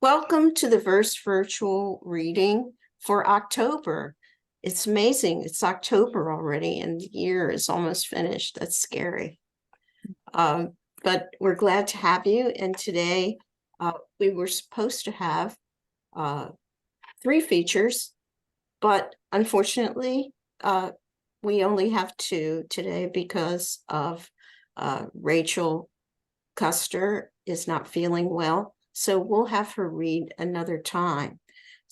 Welcome to the Verse Virtual Reading for October. It's amazing. It's October already and the year is almost finished. That's scary. But we're glad to have you. And today we were supposed to have 3 features, but unfortunately we only have 2 today because of Rachel Custer is not feeling well. So we'll have her read another time.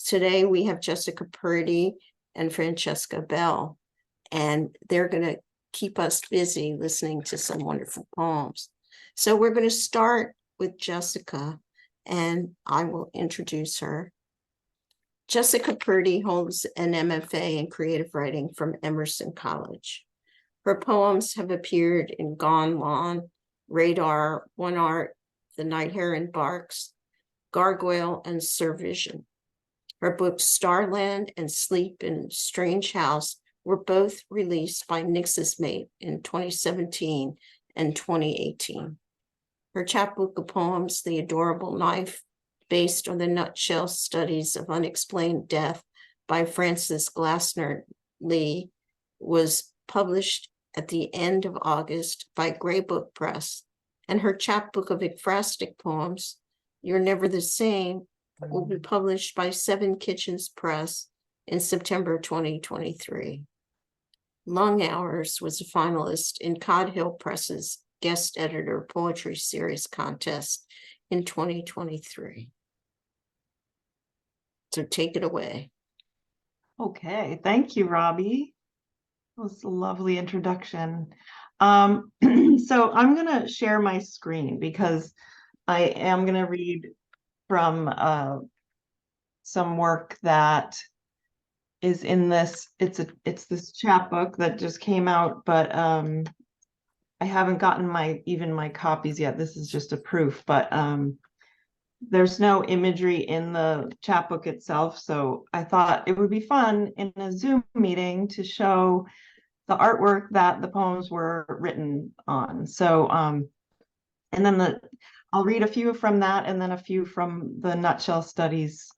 Today we have Jessica Purdy and Francesca Bell, and they're going to keep us busy listening to some wonderful poems. So we're going to start with Jessica, and I will introduce her. Jessica Purdy holds an MFA in creative writing from Emerson College. Her poems have appeared in Gone Lawn, Radar, One Art, The Night Heron Barks, Gargoyle, and Sir Vision. Her books Starland and Sleep in a Strange House were both released by Nix's Mate in 2017 and 2018. Her chapbook of poems, The Adorable Knife, based on the nutshell studies of unexplained death by Francis Glassner Lee, was published at the end of August by Grey Book Press, and her chapbook of ekphrastic poems, You're Never the Same, will be published by Seven Kitchens Press in September 2023. Long Hours was a finalist in Cod Hill Press's Guest Editor Poetry Series contest in 2023. So take it away. Okay, thank you, Robbie. That was a lovely introduction. So I'm going to share my screen because I am going to read from some work that is in this. It's this chapbook that just came out, but I haven't gotten my copies yet. This is just a proof, but there's no imagery in the chapbook itself, so I thought it would be fun in a Zoom meeting to show the artwork that the poems were written on. So, and then I'll read a few from that and then a few from the Nutshell Studies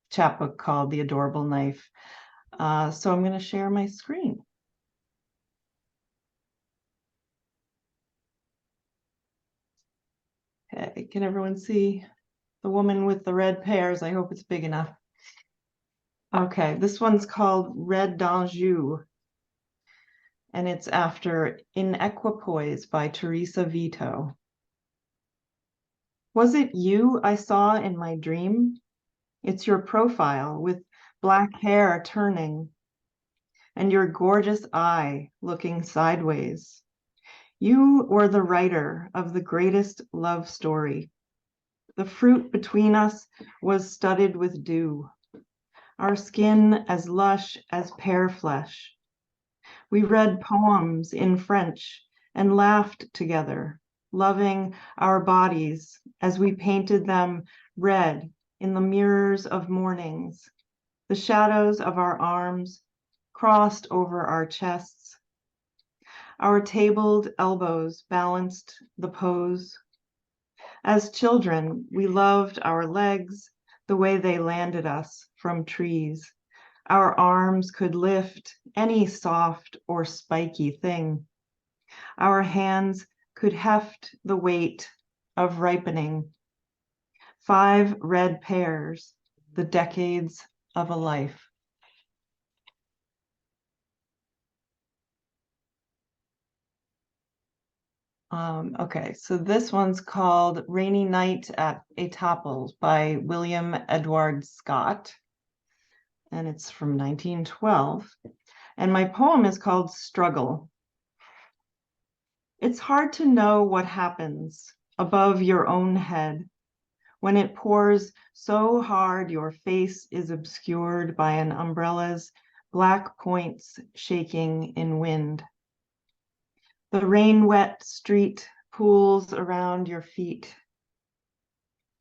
chapbook called The Adorable Knife. So I'm going to share my screen. Okay, can everyone see the woman with the red pears? I hope it's big enough. Okay, this one's called Red d'Anjou, and it's after In Equipoise by Teresa Vito. Was it you I saw in my dream? It's your profile with black hair turning and your gorgeous eye looking sideways. You were the writer of the greatest love story. The fruit between us was studded with dew, our skin as lush as pear flesh. We read poems in French and laughed together, loving our bodies as we painted them red in the mirrors of mornings. The shadows of our arms crossed over our chests. Our tabled elbows balanced the pose. As children, we loved our legs the way they landed us from trees. Our arms could lift any soft or spiky thing. Our hands could heft the weight of ripening. 5 red pears, the decades of a life. Okay, so this one's called Rainy Night at Etaples by William Edward Scott, and it's from 1912. And my poem is called Struggle. It's hard to know what happens above your own head when it pours so hard your face is obscured by an umbrella's black points shaking in wind. The rain-wet street pools around your feet.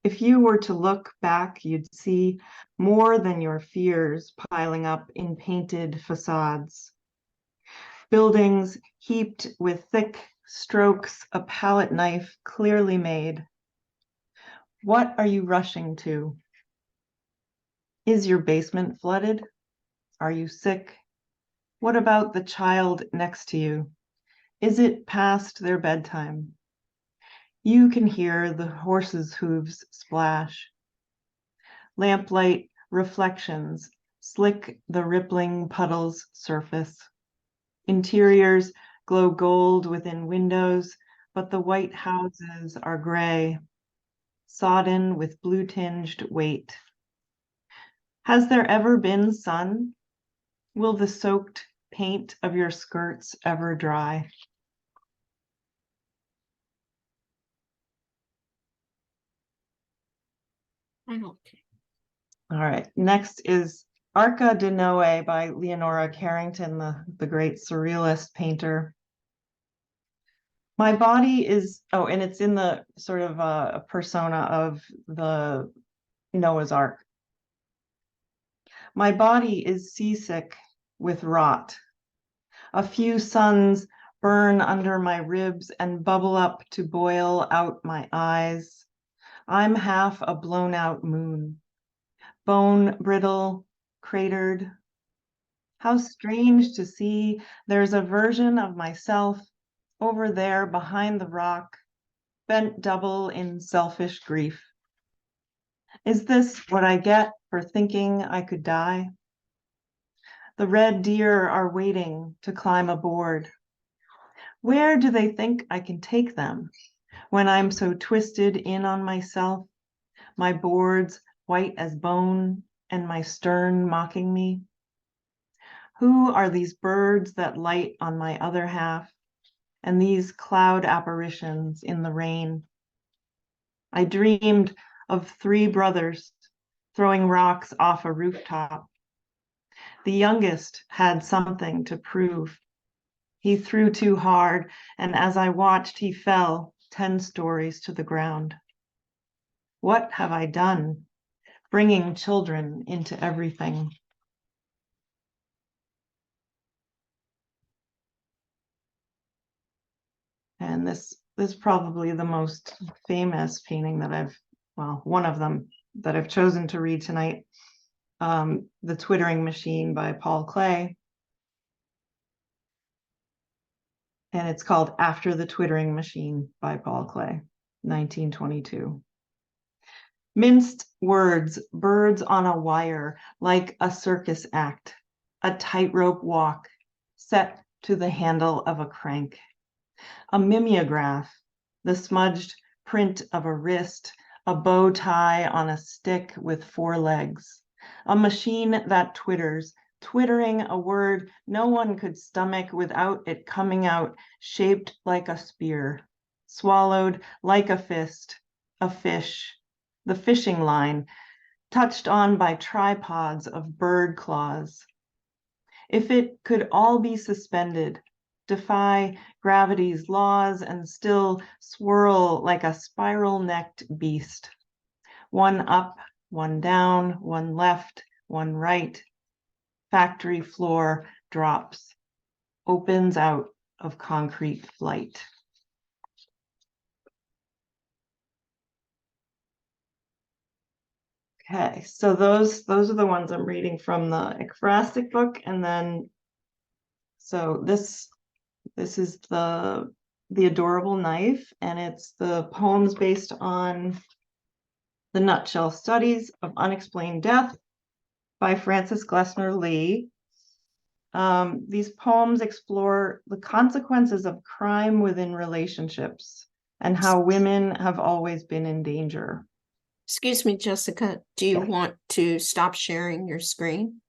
If you were to look back, you'd see more than your fears piling up in painted facades. Buildings heaped with thick strokes, a palette knife clearly made. What are you rushing to? Is your basement flooded? Are you sick? What about the child next to you? Is it past their bedtime? You can hear the horse's hooves splash. Lamplight reflections slick the rippling puddle's surface. Interiors glow gold within windows, but the white houses are gray, sodden with blue-tinged weight. Has there ever been sun? Will the soaked paint of your skirts ever dry? I don't care. All right, next is Arca de Noe by Leonora Carrington, the great surrealist painter. My body is, oh, and it's in the sort of a persona of the Noah's Ark. My body is seasick with rot. A few suns burn under my ribs and bubble up to boil out my eyes. I'm half a blown out moon, bone brittle, cratered. How strange to see there's a version of myself over there behind the rock, bent double in selfish grief. Is this what I get for thinking I could die? The red deer are waiting to climb aboard. Where do they think I can take them when I'm so twisted in on myself, my boards white as bone and my stern mocking me? Who are these birds that light on my other half and these cloud apparitions in the rain? I dreamed of 3 brothers throwing rocks off a rooftop. The youngest had something to prove. He threw too hard, and as I watched, he fell 10 stories to the ground. What have I done, bringing children into everything? And this is probably the most famous painting that one of them that I've chosen to read tonight, The Twittering Machine by Paul Klee. And it's called After the Twittering Machine by Paul Klee, 1922. Minced words, birds on a wire, like a circus act, a tightrope walk set to the handle of a crank. A mimeograph, the smudged print of a wrist, a bow tie on a stick with 4 legs. A machine that twitters, twittering a word no one could stomach without it coming out shaped like a spear, swallowed like a fist, a fish, the fishing line, touched on by tripods of bird claws. If it could all be suspended, defy gravity's laws and still swirl like a spiral-necked beast. One up, one down, one left, one right. Factory floor drops, opens out of concrete flight. Okay, so those are the ones I'm reading from the ekphrastic book, and then so this is the Adorable Knife, and it's the poems based on the Nutshell Studies of Unexplained Death by Frances Glessner Lee. These poems explore the consequences of crime within relationships and how women have always been in danger. Excuse me, Jessica, do you Yeah. want to stop sharing your screen?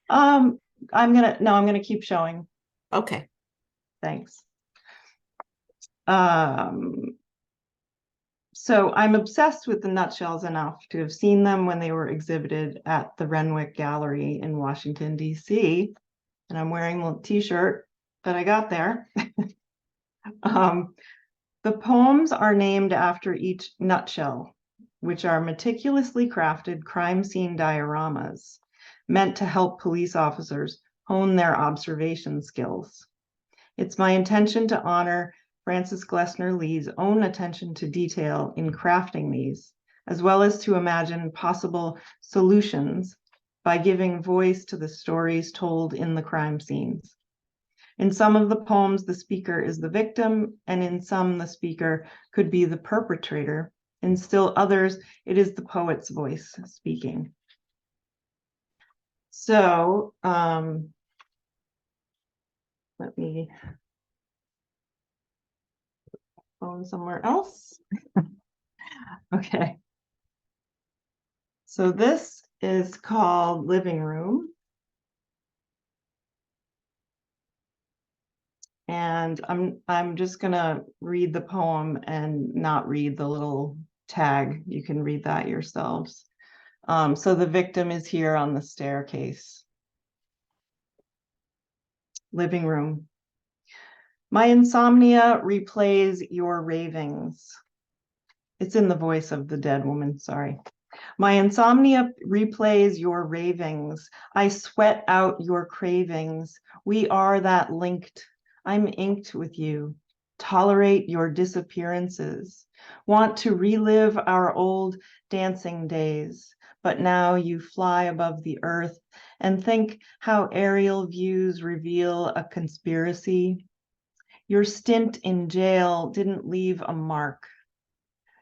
I'm gonna keep showing. Okay. Thanks. So I'm obsessed with the nutshells enough to have seen them when they were exhibited at the Renwick Gallery in Washington, D.C. And I'm wearing a t-shirt that I got there. The poems are named after each nutshell, which are meticulously crafted crime scene dioramas meant to help police officers hone their observation skills. It's my intention to honor Francis Glessner Lee's own attention to detail in crafting these, as well as to imagine possible solutions by giving voice to the stories told in the crime scenes. In some of the poems, the speaker is the victim, and in some, the speaker could be the perpetrator. In still others, it is the poet's voice speaking. So, let me phone somewhere else. Okay. So this is called Living Room. And I'm just gonna read the poem and not read the little tag. You can read that yourselves. So the victim is here on the staircase. Living room. My insomnia replays your ravings. It's in the voice of the dead woman, sorry. My insomnia replays your ravings. I sweat out your cravings. We are that linked. I'm inked with you. Tolerate your disappearances. Want to relive our old dancing days. But now you fly above the earth and think how aerial views reveal a conspiracy. Your stint in jail didn't leave a mark.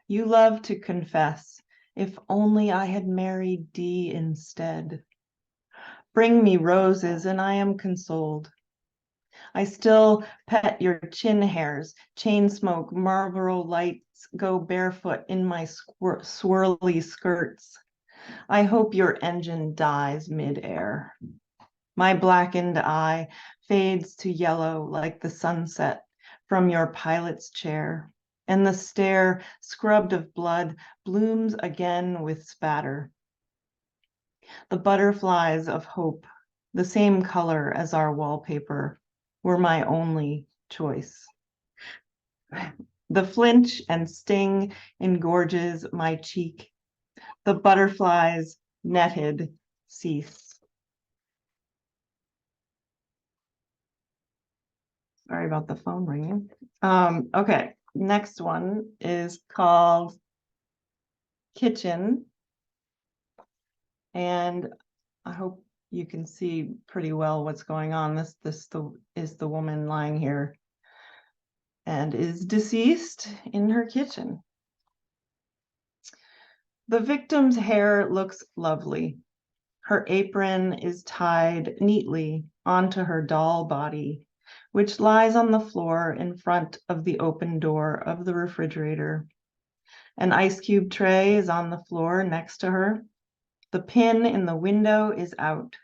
You love to confess. If only I had married D instead. Bring me roses and I am consoled. I still pet your chin hairs, chain smoke, Marlboro lights, go barefoot in my swirly skirts. I hope your engine dies midair. My blackened eye fades to yellow like the sunset from your pilot's chair, and the stair, scrubbed of blood, blooms again with spatter. The butterflies of hope, the same color as our wallpaper, were my only choice. The flinch and sting engorges my cheek. The butterflies netted cease. Sorry about the phone ringing. Okay, next one is called Kitchen. And I hope you can see pretty well what's going on. This is the woman lying here and is deceased in her kitchen. The victim's hair looks lovely. Her apron is tied neatly onto her doll body, which lies on the floor in front of the open door of the refrigerator. An ice cube tray is on the floor next to her. The pin in the window is out,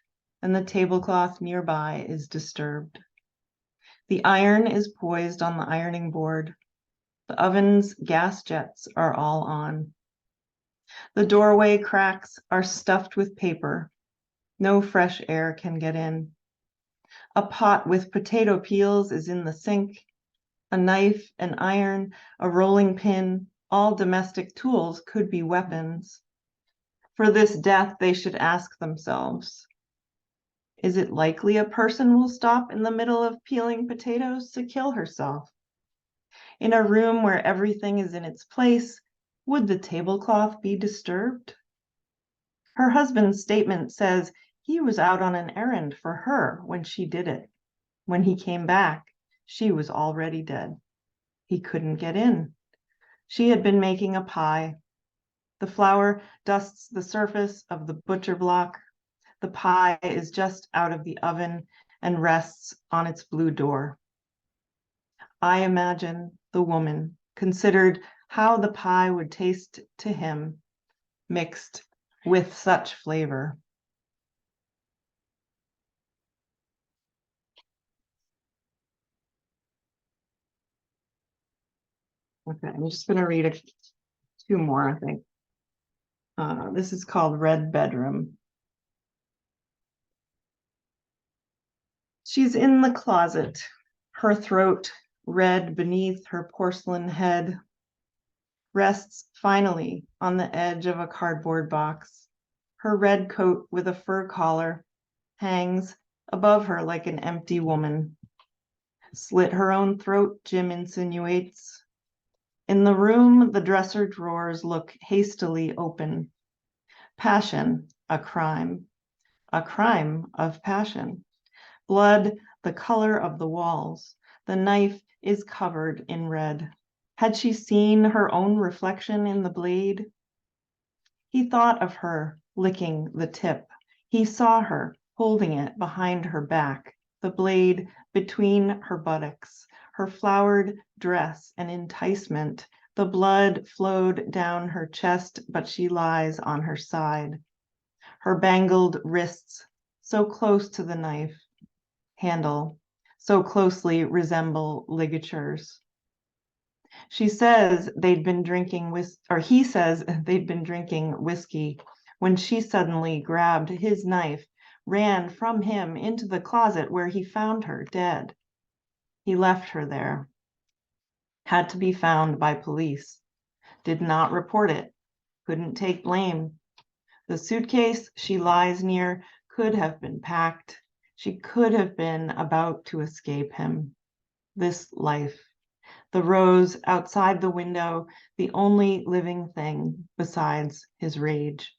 and the tablecloth nearby is disturbed. The iron is poised on the ironing board. The oven's gas jets are all on. The doorway cracks are stuffed with paper. No fresh air can get in. A pot with potato peels is in the sink. A knife, an iron, a rolling pin, all domestic tools could be weapons. For this death, they should ask themselves, is it likely a person will stop in the middle of peeling potatoes to kill herself? In a room where everything is in its place, would the tablecloth be disturbed? Her husband's statement says he was out on an errand for her when she did it. When he came back, she was already dead. He couldn't get in. She had been making a pie. The flour dusts the surface of the butcher block. The pie is just out of the oven and rests on its blue door. I imagine the woman considered how the pie would taste to him, mixed with such flavor. Okay, I'm just going to read two more, I think. This is called Red Bedroom. She's in the closet, her throat red beneath her porcelain head, rests finally on the edge of a cardboard box. Her red coat with a fur collar hangs above her like an empty woman. Slit her own throat, Jim insinuates. In the room, the dresser drawers look hastily open. Passion, a crime of passion. Blood, the color of the walls. The knife is covered in red. Had she seen her own reflection in the blade? He thought of her licking the tip. He saw her holding it behind her back, the blade between her buttocks, her flowered dress an enticement. The blood flowed down her chest, but she lies on her side. Her bangled wrists, so close to the knife handle, so closely resemble ligatures. He says they'd been drinking whiskey when she suddenly grabbed his knife, ran from him into the closet where he found her dead. He left her there. Had to be found by police. Did not report it. Couldn't take blame. The suitcase she lies near could have been packed. She could have been about to escape him. This life. The rose outside the window, the only living thing besides his rage.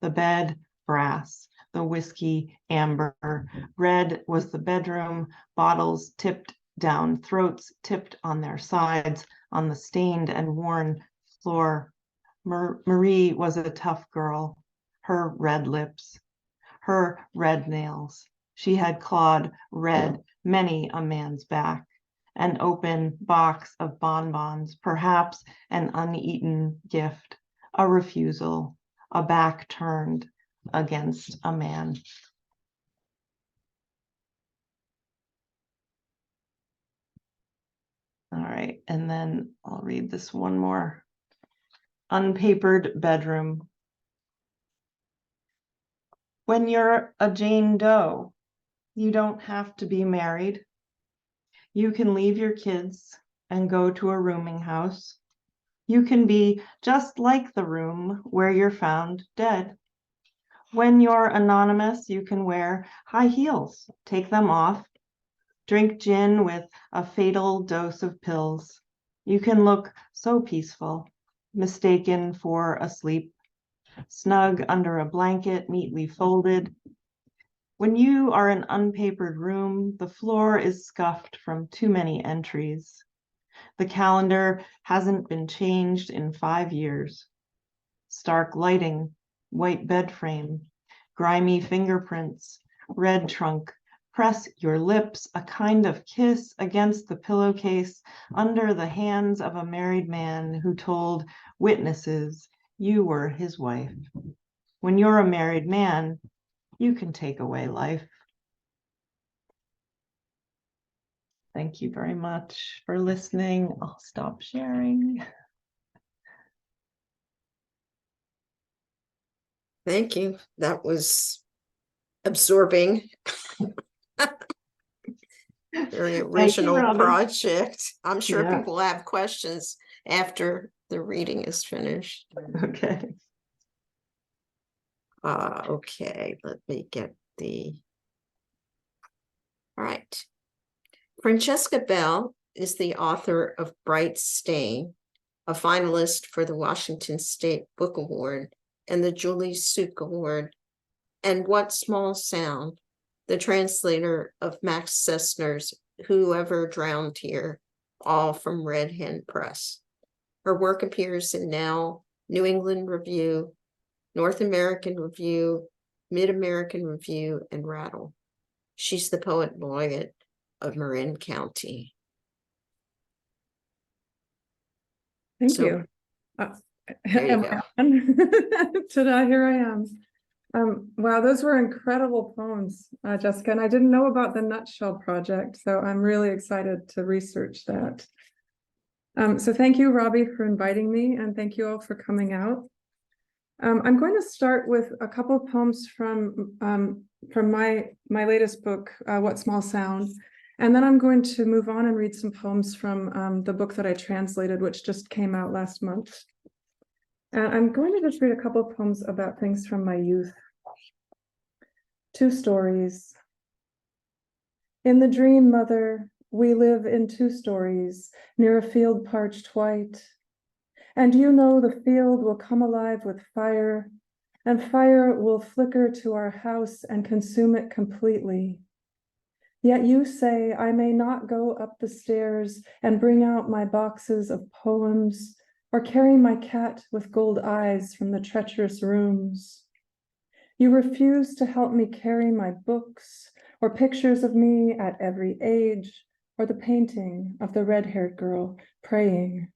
The bed, brass, the whiskey, amber. Red was the bedroom, bottles tipped down, throats tipped on their sides, on the stained and worn floor. Marie was a tough girl. Her red lips, her red nails. She had clawed red many a man's back. An open box of bonbons, perhaps an uneaten gift, a refusal, a back turned against a man. All right, and then I'll read this one more. Unpapered bedroom. When you're a Jane Doe, you don't have to be married. You can leave your kids and go to a rooming house. You can be just like the room where you're found dead. When you're anonymous, you can wear high heels, take them off, drink gin with a fatal dose of pills. You can look so peaceful, mistaken for asleep, snug under a blanket neatly folded. When you are an unpapered room, the floor is scuffed from too many entries. The calendar hasn't been changed in 5 years. Stark lighting, white bed frame, grimy fingerprints, red trunk. Press your lips, a kind of kiss against the pillowcase under the hands of a married man who told witnesses you were his wife. When you're a married man, you can take away life. Thank you very much for listening. I'll stop sharing. Thank you. That was absorbing. Very original project. I'm sure people have questions after the reading is finished. Okay. Okay, let me get all right. Francesca Bell is the author of Bright Stain, a finalist for the Washington State Book Award and the Julie Suk Award, and What Small Sound, the translator of Max Sessner's Whoever Drowned Here, all from Red Hen Press. Her work appears in Now, New England Review, North American Review, Mid-American Review, and Rattle. She's the poet laureate of Marin County. Thank you. There you go. Here I am. Wow, those were incredible poems, Jessica, and I didn't know about the Nutshell Project, so I'm really excited to research that. So thank you, Robbie, for inviting me, and thank you all for coming out. I'm going to start with a couple of poems from my latest book, What Small Sound, and then I'm going to move on and read some poems from the book that I translated, which just came out last month. I'm going to just read a couple of poems about things from my youth. 2 stories. In the dream, mother, we live in 2 stories near a field parched white. And you know the field will come alive with fire, and fire will flicker to our house and consume it completely. Yet you say I may not go up the stairs and bring out my boxes of poems, or carry my cat with gold eyes from the treacherous rooms. You refuse to help me carry my books, or pictures of me at every age, or the painting of the red-haired girl praying.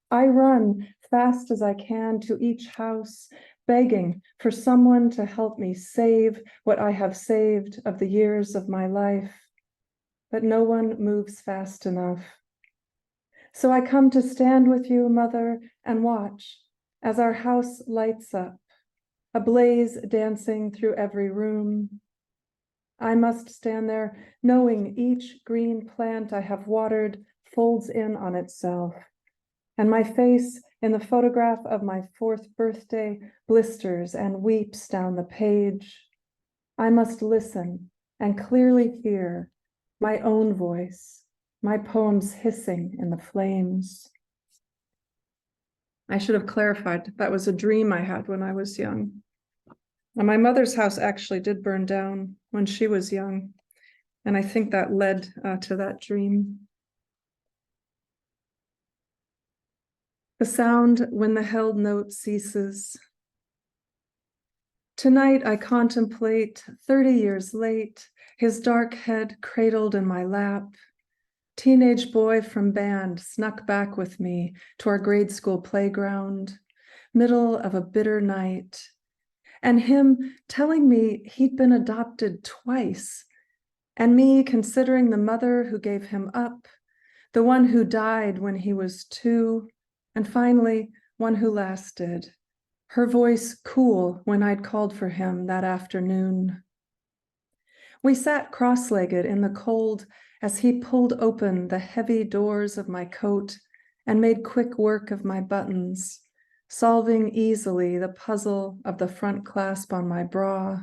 I run fast as I can to each house, begging for someone to help me save what I have saved of the years of my life, but no one moves fast enough. So I come to stand with you, Mother, and watch as our house lights up, a blaze dancing through every room. I must stand there knowing each green plant I have watered folds in on itself, and my face in the photograph of my 4th birthday blisters and weeps down the page. I must listen and clearly hear my own voice, my poems hissing in the flames. I should have clarified that was a dream I had when I was young. And my mother's house actually did burn down when she was young, and I think that led to that dream. The sound when the held note ceases. Tonight I contemplate, 30 years late, his dark head cradled in my lap. Teenage boy from band snuck back with me to our grade school playground, middle of a bitter night, and him telling me he'd been adopted twice, and me considering the mother who gave him up, the one who died when he was 2, and finally, one who lasted, her voice cool when I'd called for him that afternoon. We sat cross-legged in the cold as he pulled open the heavy doors of my coat and made quick work of my buttons, solving easily the puzzle of the front clasp on my bra.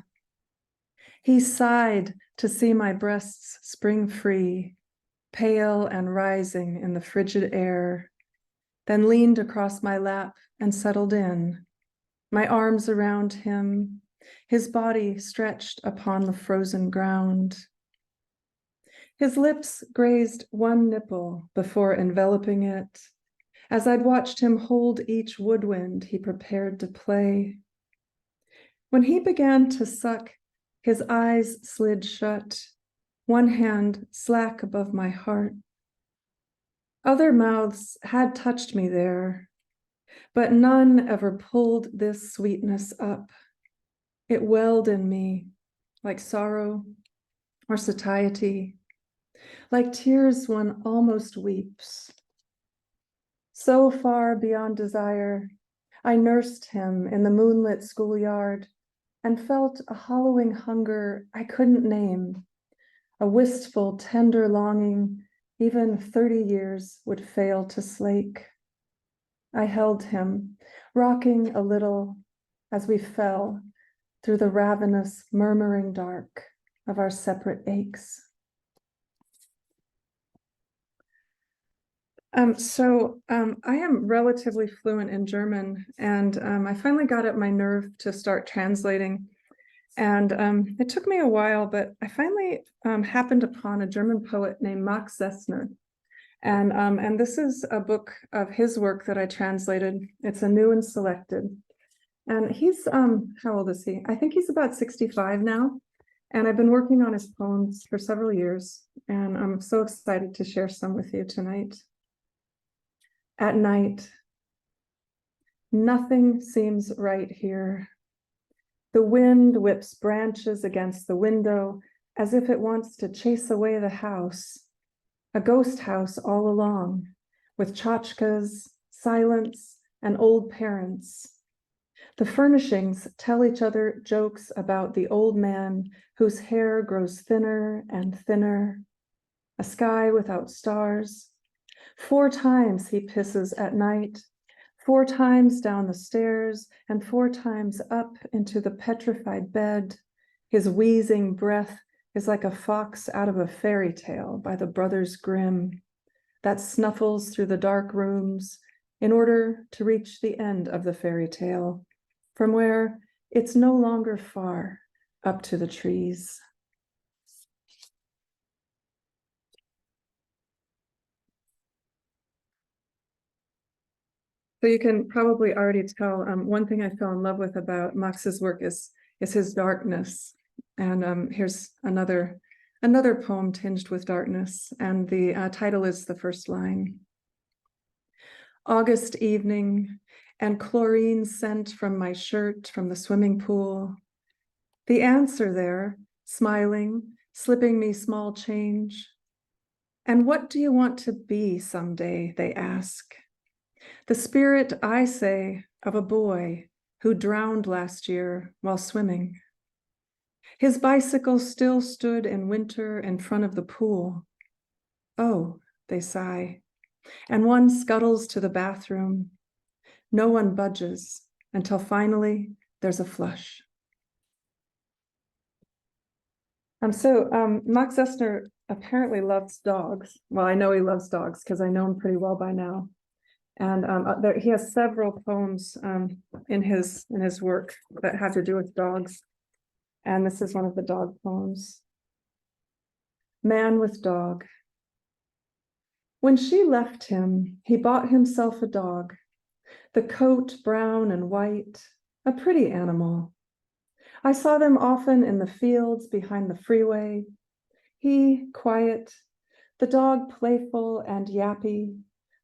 He sighed to see my breasts spring free, pale and rising in the frigid air, then leaned across my lap and settled in, my arms around him, his body stretched upon the frozen ground. His lips grazed one nipple before enveloping it, as I'd watched him hold each woodwind he prepared to play. When he began to suck, his eyes slid shut, one hand slack above my heart. Other mouths had touched me there, but none ever pulled this sweetness up. It welled in me like sorrow or satiety, like tears one almost weeps. So far beyond desire, I nursed him in the moonlit schoolyard and felt a hollowing hunger I couldn't name, a wistful, tender longing even 30 years would fail to slake. I held him, rocking a little as we fell through the ravenous, murmuring dark of our separate aches. I am relatively fluent in German, and I finally got up my nerve to start translating. And it took me a while, but I finally happened upon a German poet named Max Sessner. And this is a book of his work that I translated. It's a new and selected. And he's, how old is he? I think he's about 65 now. And I've been working on his poems for several years. And I'm so excited to share some with you tonight. At night, nothing seems right here. The wind whips branches against the window as if it wants to chase away the house, a ghost house all along, with tchotchkes, silence, and old parents. The furnishings tell each other jokes about the old man whose hair grows thinner and thinner, a sky without stars. 4 times he pisses at night, 4 times down the stairs, and 4 times up into the petrified bed, his wheezing breath is like a fox out of a fairy tale by the brothers Grimm that snuffles through the dark rooms in order to reach the end of the fairy tale, from where it's no longer far up to the trees. So you can probably already tell, one thing I fell in love with about Max's work is his darkness. And here's another poem tinged with darkness. And the title is the first line. August evening, and chlorine scent from my shirt from the swimming pool. The ants are there, smiling, slipping me small change. And what do you want to be someday, they ask. The spirit, I say, of a boy who drowned last year while swimming. His bicycle still stood in winter in front of the pool. Oh, they sigh, and one scuttles to the bathroom. No one budges until finally there's a flush. Max Essner apparently loves dogs. Well, I know he loves dogs because I know him pretty well by now. And he has several poems in his work that have to do with dogs. And this is one of the dog poems. Man with Dog. When she left him, he bought himself a dog, the coat brown and white, a pretty animal. I saw them often in the fields behind the freeway. He quiet, the dog playful and yappy,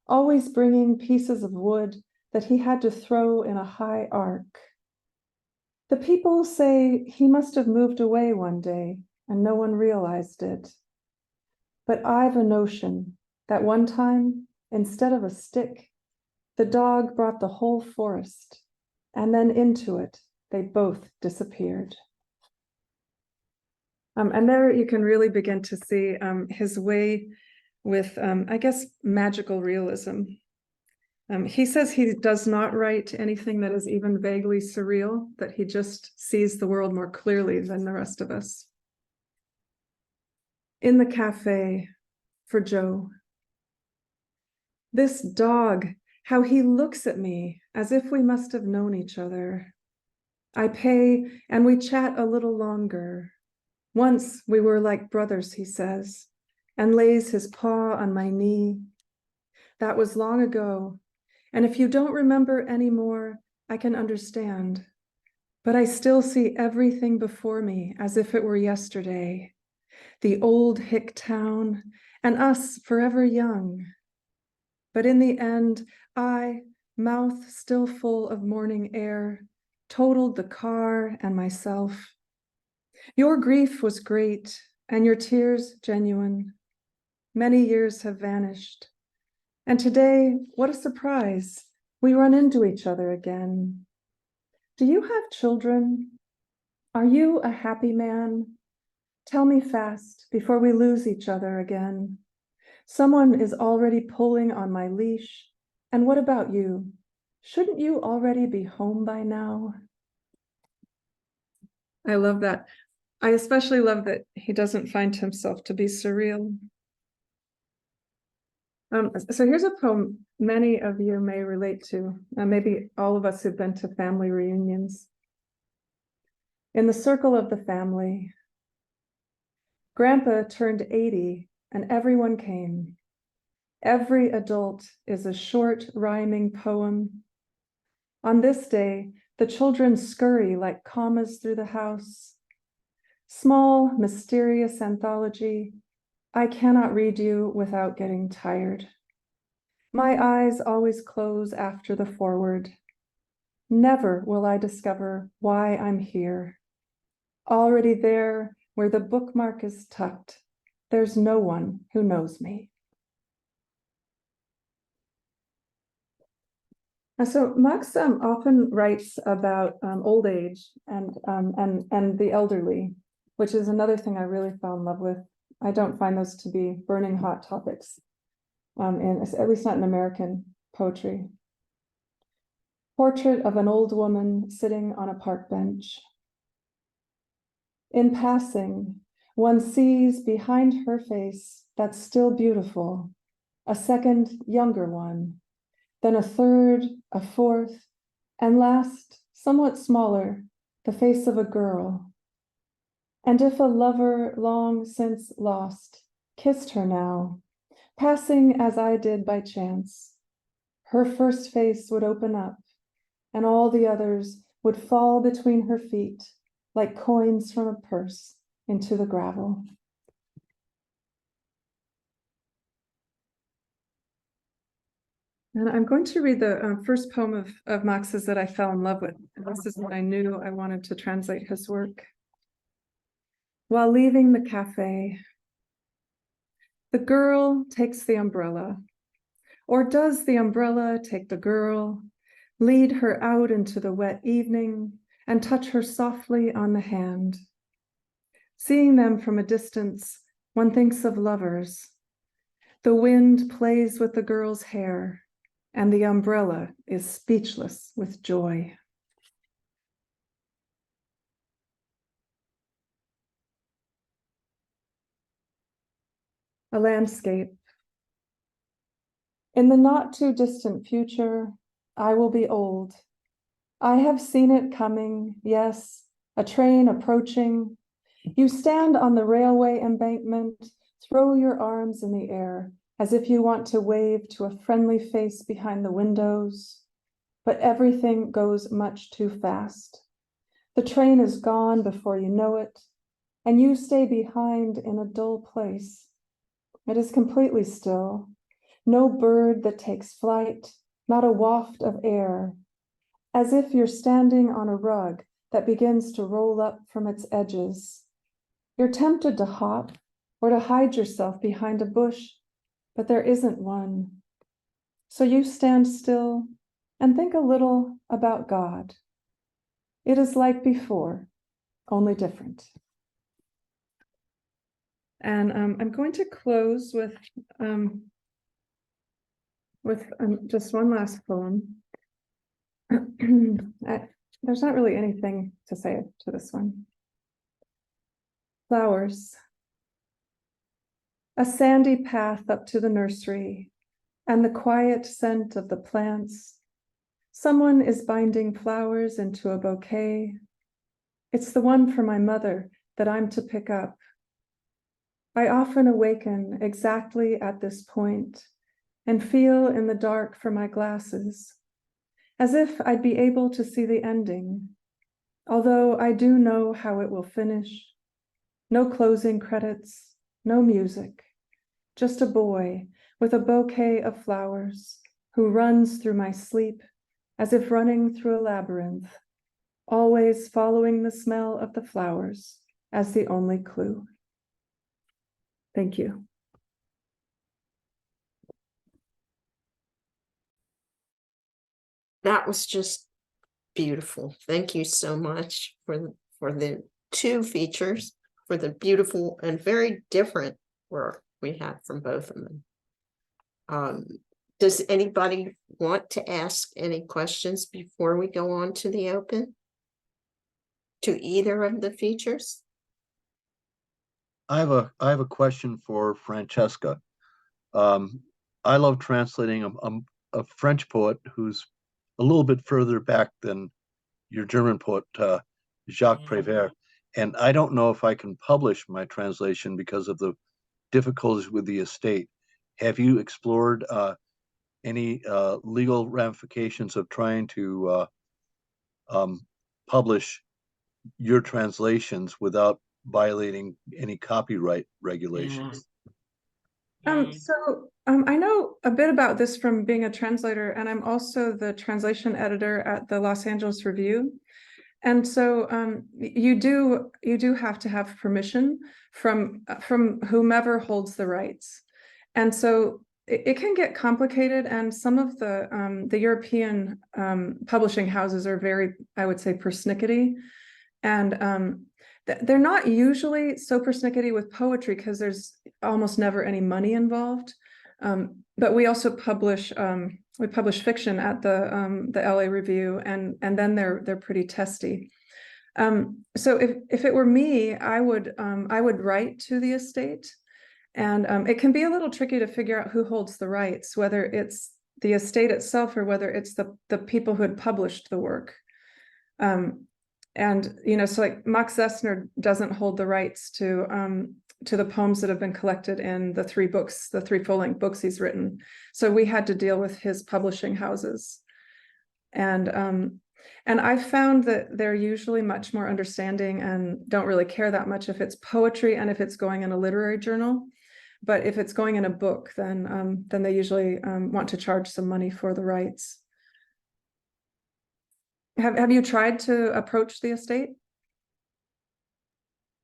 always bringing pieces of wood that he had to throw in a high arc. The people say he must have moved away one day and no one realized it. But I've a notion that one time, instead of a stick, the dog brought the whole forest, and then into it, they both disappeared. And there you can really begin to see his way with, I guess, magical realism. He says he does not write anything that is even vaguely surreal, that he just sees the world more clearly than the rest of us. In the cafe, for Joe. This dog, how he looks at me as if we must have known each other. I pay and we chat a little longer. Once we were like brothers, he says, and lays his paw on my knee. That was long ago, and if you don't remember anymore, I can understand. But I still see everything before me as if it were yesterday. The old hick town, and us forever young. But in the end, I, mouth still full of morning air, totaled the car and myself. Your grief was great, and your tears genuine. Many years have vanished. And today, what a surprise, we run into each other again. Do you have children? Are you a happy man? Tell me fast before we lose each other again. Someone is already pulling on my leash. And what about you? Shouldn't you already be home by now? I love that. I especially love that he doesn't find himself to be surreal. So here's a poem many of you may relate to, maybe all of us who've been to family reunions. In the circle of the family, Grandpa turned 80 and everyone came. Every adult is a short rhyming poem. On this day, the children scurry like commas through the house. Small, mysterious anthology. I cannot read you without getting tired. My eyes always close after the foreword. Never will I discover why I'm here. Already there, where the bookmark is tucked, there's no one who knows me. So Max often writes about old age and the elderly, which is another thing I really fell in love with. I don't find those to be burning hot topics, at least not in American poetry. Portrait of an old woman sitting on a park bench. In passing, One sees behind her face that's still beautiful, a second younger one, then a third, a fourth, and last, somewhat smaller, the face of a girl. And if a lover long since lost kissed her now, passing as I did by chance, her first face would open up, and all the others would fall between her feet like coins from a purse into the gravel. And I'm going to read the first poem of Max's that I fell in love with. And this is when I knew I wanted to translate his work. While leaving the cafe, the girl takes the umbrella, or does the umbrella take the girl, lead her out into the wet evening, and touch her softly on the hand? Seeing them from a distance, one thinks of lovers. The wind plays with the girl's hair, and the umbrella is speechless with joy. A landscape. In the not too distant future, I will be old. I have seen it coming, yes, a train approaching. You stand on the railway embankment, throw your arms in the air, as if you want to wave to a friendly face behind the windows. But everything goes much too fast. The train is gone before you know it, and you stay behind in a dull place. It is completely still. No bird that takes flight, not a waft of air, as if you're standing on a rug that begins to roll up from its edges. You're tempted to hop or to hide yourself behind a bush, but there isn't one. So you stand still and think a little about God. It is like before, only different. And I'm going to close with just one last poem. There's not really anything to say to this one. Flowers. A sandy path up to the nursery, and the quiet scent of the plants. Someone is binding flowers into a bouquet. It's the one for my mother that I'm to pick up. I often awaken exactly at this point and feel in the dark for my glasses, as if I'd be able to see the ending, although I do know how it will finish. No closing credits, no music, just a boy with a bouquet of flowers who runs through my sleep as if running through a labyrinth, always following the smell of the flowers as the only clue. Thank you. That was just beautiful. Thank you so much for the two features, for the beautiful and very different work we had from both of them. Does anybody want to ask any questions before we go on to the open? To either of the features? I have a question for Francesca. I love translating a French poet who's a little bit further back than your German poet, Jacques Prévert. And I don't know if I can publish my translation because of the difficulties with the estate. Have you explored any legal ramifications of trying to publish your translations without violating any copyright regulations? I know a bit about this from being a translator, and I'm also the translation editor at the Los Angeles Review. And so you do have to have permission from whomever holds the rights. And so it can get complicated, and some of the European publishing houses are very, I would say, persnickety. And they're not usually so persnickety with poetry because there's almost never any money involved. But we also publish fiction at the LA Review, and then they're pretty testy. So if it were me, I would write to the estate. And it can be a little tricky to figure out who holds the rights, whether it's the estate itself or whether it's the people who had published the work. And, you know, so like Max Zessner doesn't hold the rights to the poems that have been collected in the 3 books, the 3 full-length books he's written. So we had to deal with his publishing houses. And I found that they're usually much more understanding and don't really care that much if it's poetry and if it's going in a literary journal. But if it's going in a book, then they usually want to charge some money for the rights. Have you tried to approach the estate?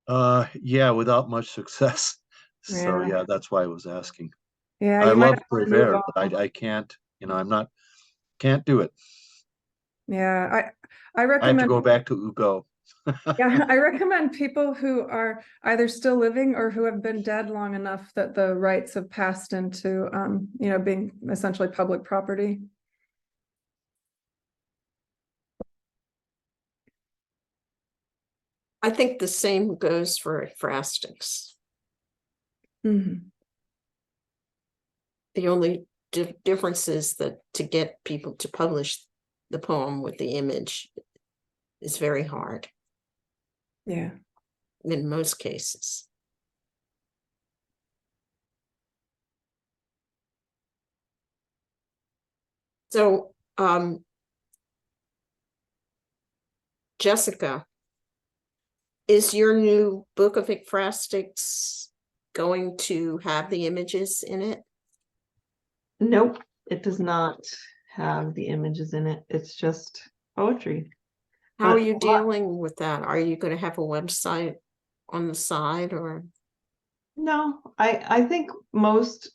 Yeah, without much success. So Yeah. yeah, that's why I was asking. Yeah, I you might love have to move Prévert, on. but I can't, you know, can't do it. Yeah, I I have to recommend. go back to Hugo. Yeah, I recommend people who are either still living or who have been dead long enough that the rights have passed into, you know, being essentially public property. I think the same goes for ekphrastics. Mhm. The only difference is that to get people to publish the poem with the image is very hard Yeah. in most cases. So, Jessica, is your new book of ekphrastics going to have the images in it? Nope, it does not have the images in it. It's just poetry. How are But you dealing with that? Are you going to have a website on the side, or? no, I think most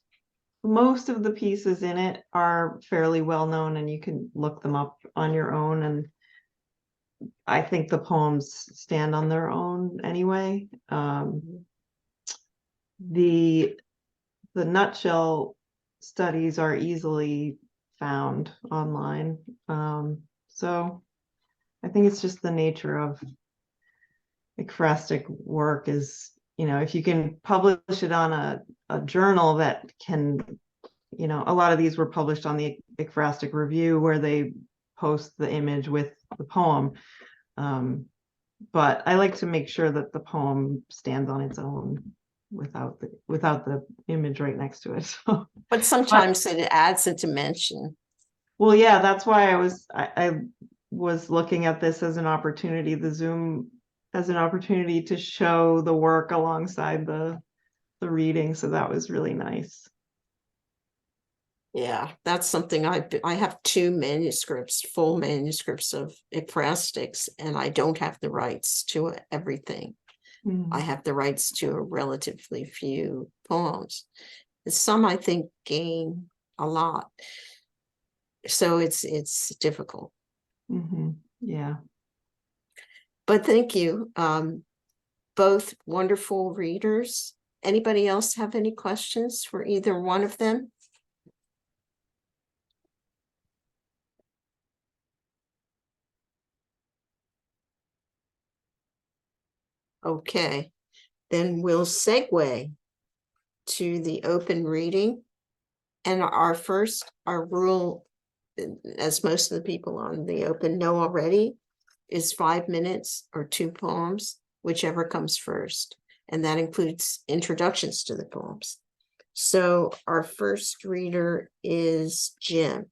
of the pieces in it are fairly well known and you can look them up on your own, and I think the poems stand on their own anyway. The nutshell studies are easily found online. So I think it's just the nature of ekphrastic work is, you know, if you can publish it on a journal that can, you know, a lot of these were published on the Ekphrastic Review where they post the image with the poem. But I like to make sure that the poem stands on its own without the image right next to it. But sometimes it adds a dimension. Well, yeah, that's why I was looking at this as an opportunity, the Zoom as an opportunity to show the work alongside the reading. So that was really nice. Yeah, that's something I have 2 manuscripts, full manuscripts of ekphrastics, and I don't have the rights to everything. I have the rights to a relatively few poems. Some I think gain a lot. So it's difficult. Yeah. But thank you. Both wonderful readers. Anybody else have any questions for either one of them? Okay, then we'll segue to the open reading. And our rule, as most of the people on the open know already, is 5 minutes or 2 poems, whichever comes first. And that includes introductions to the poems. So our first reader is Jim.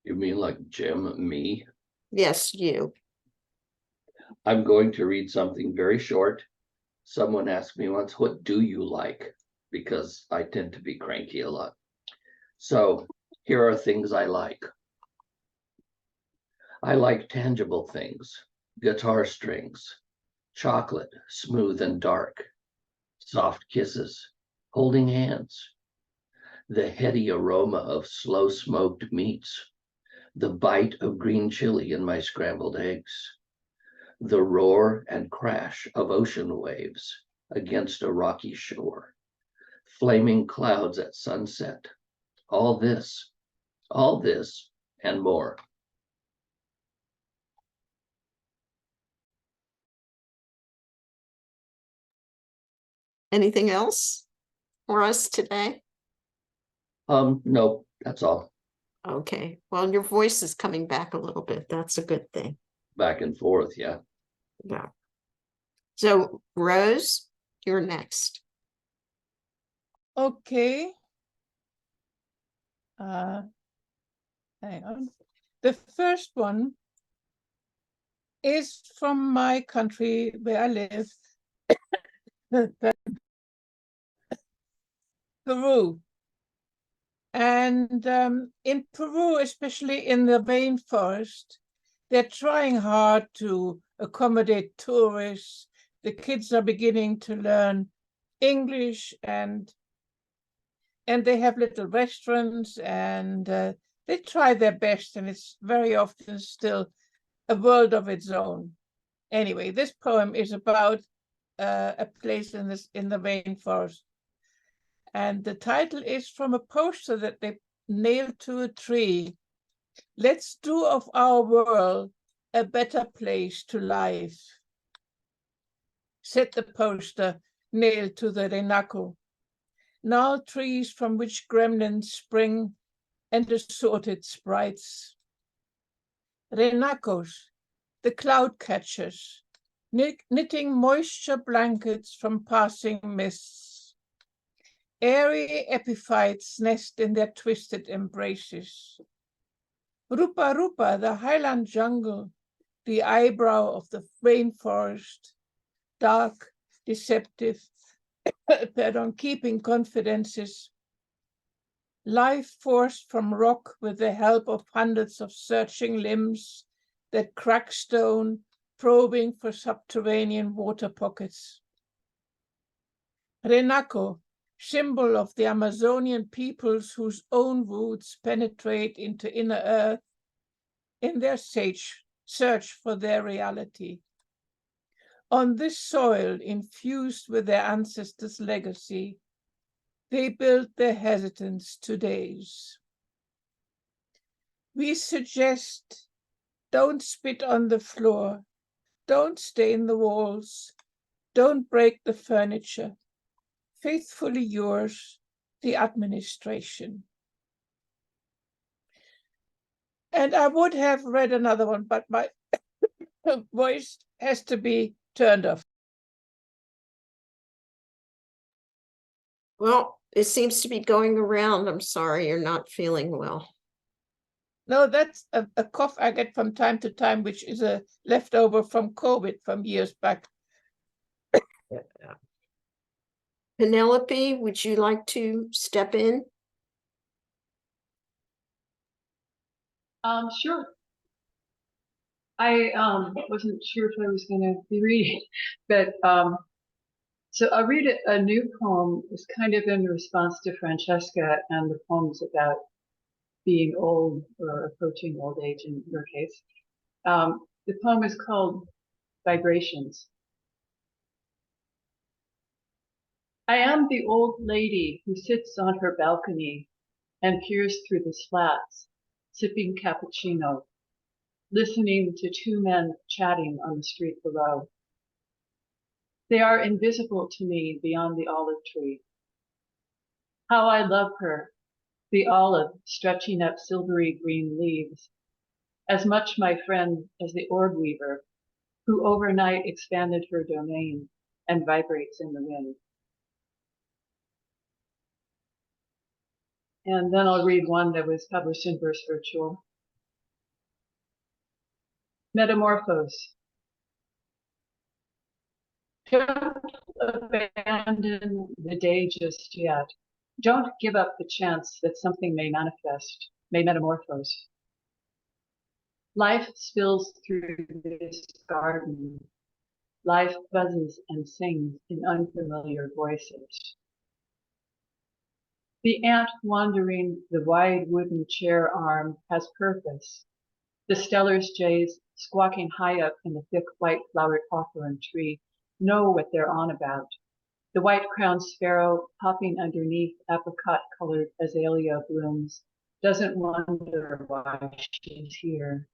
You mean like Jim, me? Yes, you. I'm going to read something very short. Someone asked me once, what do you like? Because I tend to be cranky a lot. So here are things I like. I like tangible things, guitar strings, chocolate, smooth and dark, soft kisses, holding hands, the heady aroma of slow smoked meats, the bite of green chili in my scrambled eggs, the roar and crash of ocean waves against a rocky shore, flaming clouds at sunset. All this, and more. Anything else for us today? No, that's all. Okay, well, your voice is coming back a little bit. That's a good thing. Back and forth, yeah. Yeah. So Rose, you're next. Okay. Hang on. The first one is from my country where I live, Peru. And in Peru, especially in the rainforest, they're trying hard to accommodate tourists. The kids are beginning to learn English, and they have little restaurants, and they try their best, and it's very often still a world of its own. Anyway, this poem is about a place in the rainforest. And the title is from a poster that they nailed to a tree. Let's do of our world a better place to live, said the poster nailed to the renaco. Now trees from which gremlins spring and assorted sprites. Renacos, the cloud catchers, knitting moisture blankets from passing mists. Airy epiphytes nest in their twisted embraces. Rupa Rupa, the highland jungle, the eyebrow of the rainforest, dark, deceptive, keeping confidences. Life forced from rock with the help of hundreds of searching limbs that crack stone, probing for subterranean water pockets. Renaco, symbol of the Amazonian peoples whose own roots penetrate into inner earth in their search for their reality. On this soil, infused with their ancestors' legacy, they built their hesitance to days. We suggest, don't spit on the floor, don't stain the walls, don't break the furniture. Faithfully yours, the administration. And I would have read another one, but my voice has to be turned off. Well, it seems to be going around. I'm sorry you're not feeling well. No, that's a cough I get from time to time, which is a leftover from COVID from years back. Penelope, would you like to step in? Sure. I wasn't sure if I was going to be reading, but so I'll read a new poem. It's kind of in response to Francesca and the poems about being old or approaching old age in your case. The poem is called Vibrations. I am the old lady who sits on her balcony and peers through the slats, sipping cappuccino, listening to two men chatting on the street below. They are invisible to me beyond the olive tree. How I love her, the olive stretching up silvery green leaves, as much my friend as the orb weaver, who overnight expanded her domain and vibrates in the wind. And then I'll read one that was published in Verse Virtual. Metamorphose. Don't abandon the day just yet. Don't give up the chance that something may manifest, may metamorphose. Life spills through this garden. Life buzzes and sings in unfamiliar voices. The ant wandering the wide wooden chair arm has purpose. The Stellar's jays squawking high up in the thick white flowered hawthorn tree know what they're on about. The white-crowned sparrow popping underneath apricot-colored azalea blooms doesn't wonder why she's here.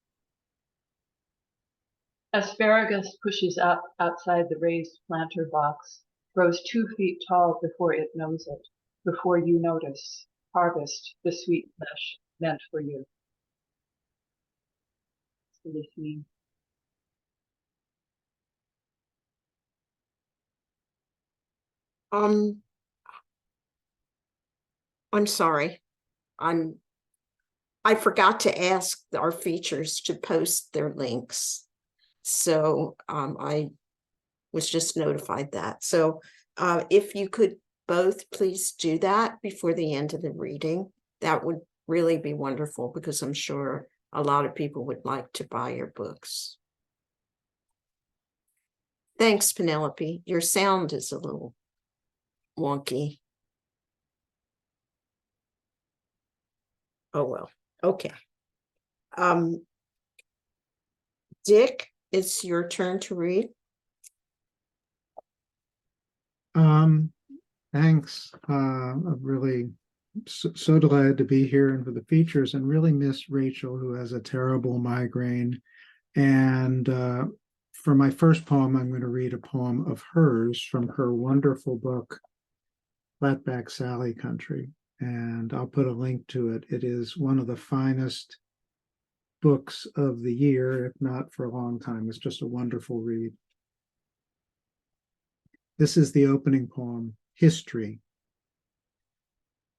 Asparagus pushes up outside the raised planter box, grows 2 feet tall before it knows it, before you notice. Harvest the sweet flesh meant for you. Listening. I'm sorry. I forgot to ask our features to post their links. So I was just notified that. So if you could both please do that before the end of the reading, that would really be wonderful, because I'm sure a lot of people would like to buy your books. Thanks, Penelope. Your sound is a little wonky. Oh, well, okay. Dick, it's your turn to read. Thanks. I'm really so delighted to be here and for the features, and really miss Rachel, who has a terrible migraine. And for my first poem, I'm going to read a poem of hers from her wonderful book, Flatback Sally Country. And I'll put a link to it. It is one of the finest books of the year, if not for a long time. It's just a wonderful read. This is the opening poem, History.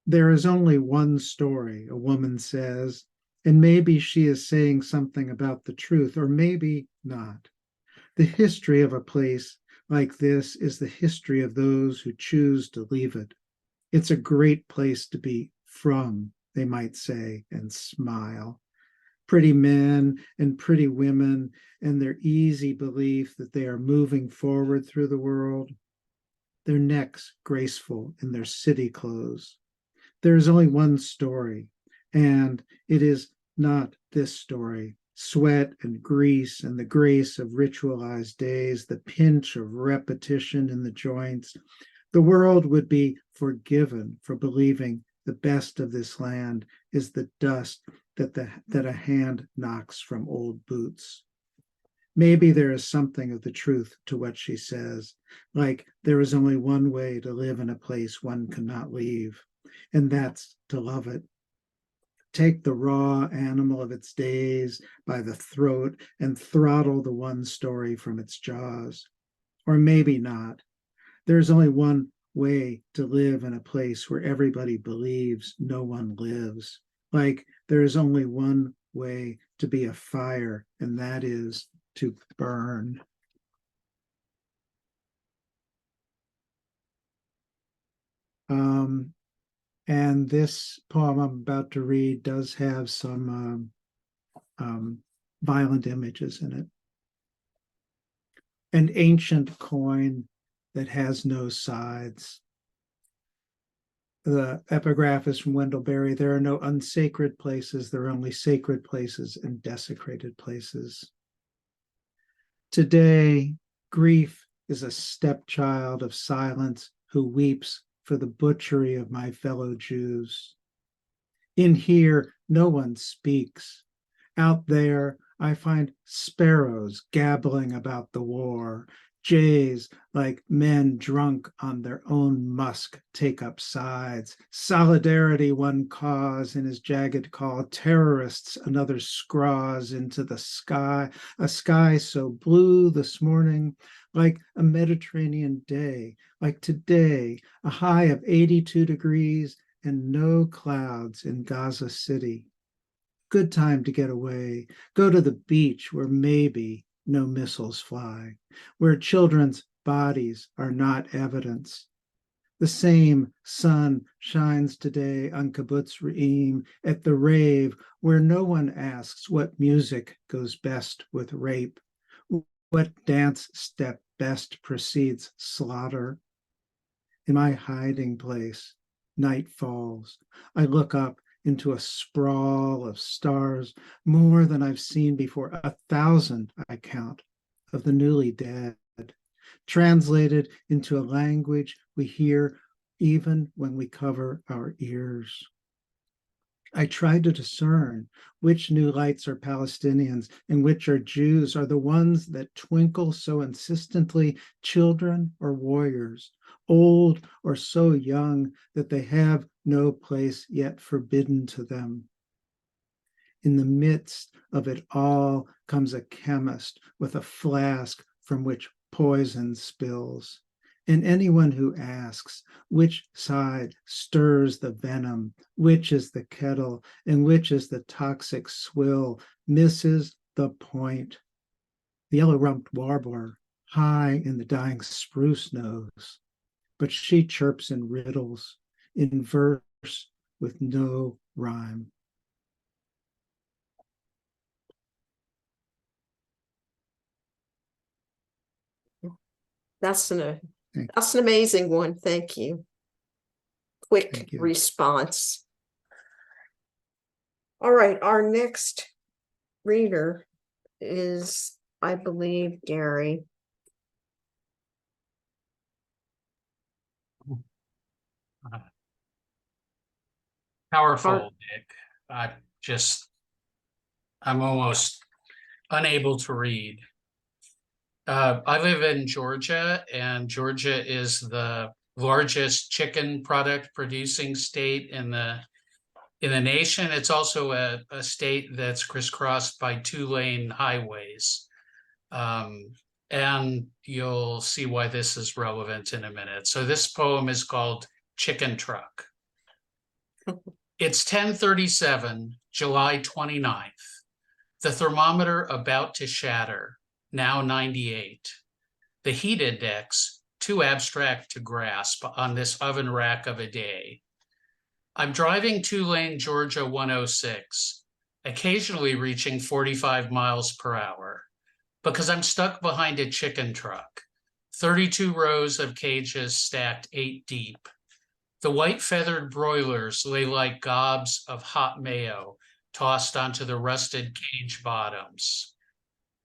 There is only one story, a woman says, and maybe she is saying something about the truth, or maybe not. The history of a place like this is the history of those who choose to leave it. It's a great place to be from, they might say, and smile. Pretty men and pretty women and their easy belief that they are moving forward through the world. Their necks graceful in their city clothes. There is only one story, and it is not this story. Sweat and grease and the grace of ritualized days, the pinch of repetition in the joints. The world would be forgiven for believing the best of this land is the dust that a hand knocks from old boots. Maybe there is something of the truth to what she says, like there is only one way to live in a place one cannot leave, and that's to love it. Take the raw animal of its days by the throat and throttle the one story from its jaws. Or maybe not. There's only one way to live in a place where everybody believes no one lives. Like there is only one way to be a fire, and that is to burn. And this poem I'm about to read does have some violent images in it. An ancient coin that has no sides. The epigraph is from Wendell Berry. There are no unsacred places. There are only sacred places and desecrated places. Today, grief is a stepchild of silence who weeps for the butchery of my fellow Jews. In here, no one speaks. Out there, I find sparrows gabbling about the war. Jays, like men drunk on their own musk, take up sides. Solidarity, one cause in his jagged call. Terrorists, another scraws into the sky. A sky so blue this morning, like a Mediterranean day. Like today, a high of 82 degrees and no clouds in Gaza City. Good time to get away. Go to the beach where maybe no missiles fly, where children's bodies are not evidence. The same sun shines today on Kibbutz Re'im at the rave where no one asks what music goes best with rape, what dance step best precedes slaughter. In my hiding place, night falls. I look up into a sprawl of stars, more than I've seen before, 1,000, I count, of the newly dead, translated into a language we hear even when we cover our ears. I try to discern which new lights are Palestinians and which are Jews. Are the ones that twinkle so insistently children or warriors, old or so young that they have no place yet forbidden to them? In the midst of it all comes a chemist with a flask from which poison spills. And anyone who asks which side stirs the venom, which is the kettle, and which is the toxic swill, misses the point. The yellow-rumped warbler, high in the dying spruce knows, but she chirps in riddles, in verse with no rhyme. That's an Thank you. that's an amazing one. Thank you. Quick Thank you. response. All right, our next reader is, I believe, Gary. Powerful, Nick. I'm almost unable to read. I live in Georgia, and Georgia is the largest chicken product producing state in the nation. It's also a state that's crisscrossed by 2-lane highways. And you'll see why this is relevant in a minute. So this poem is called Chicken Truck. It's 10:37, July 29th. The thermometer about to shatter, now 98. The heat index, too abstract to grasp on this oven rack of a day. I'm driving 2-lane Georgia 106, occasionally reaching 45 miles per hour, because I'm stuck behind a chicken truck, 32 rows of cages stacked 8 deep. The white feathered broilers lay like gobs of hot mayo tossed onto the rusted cage bottoms.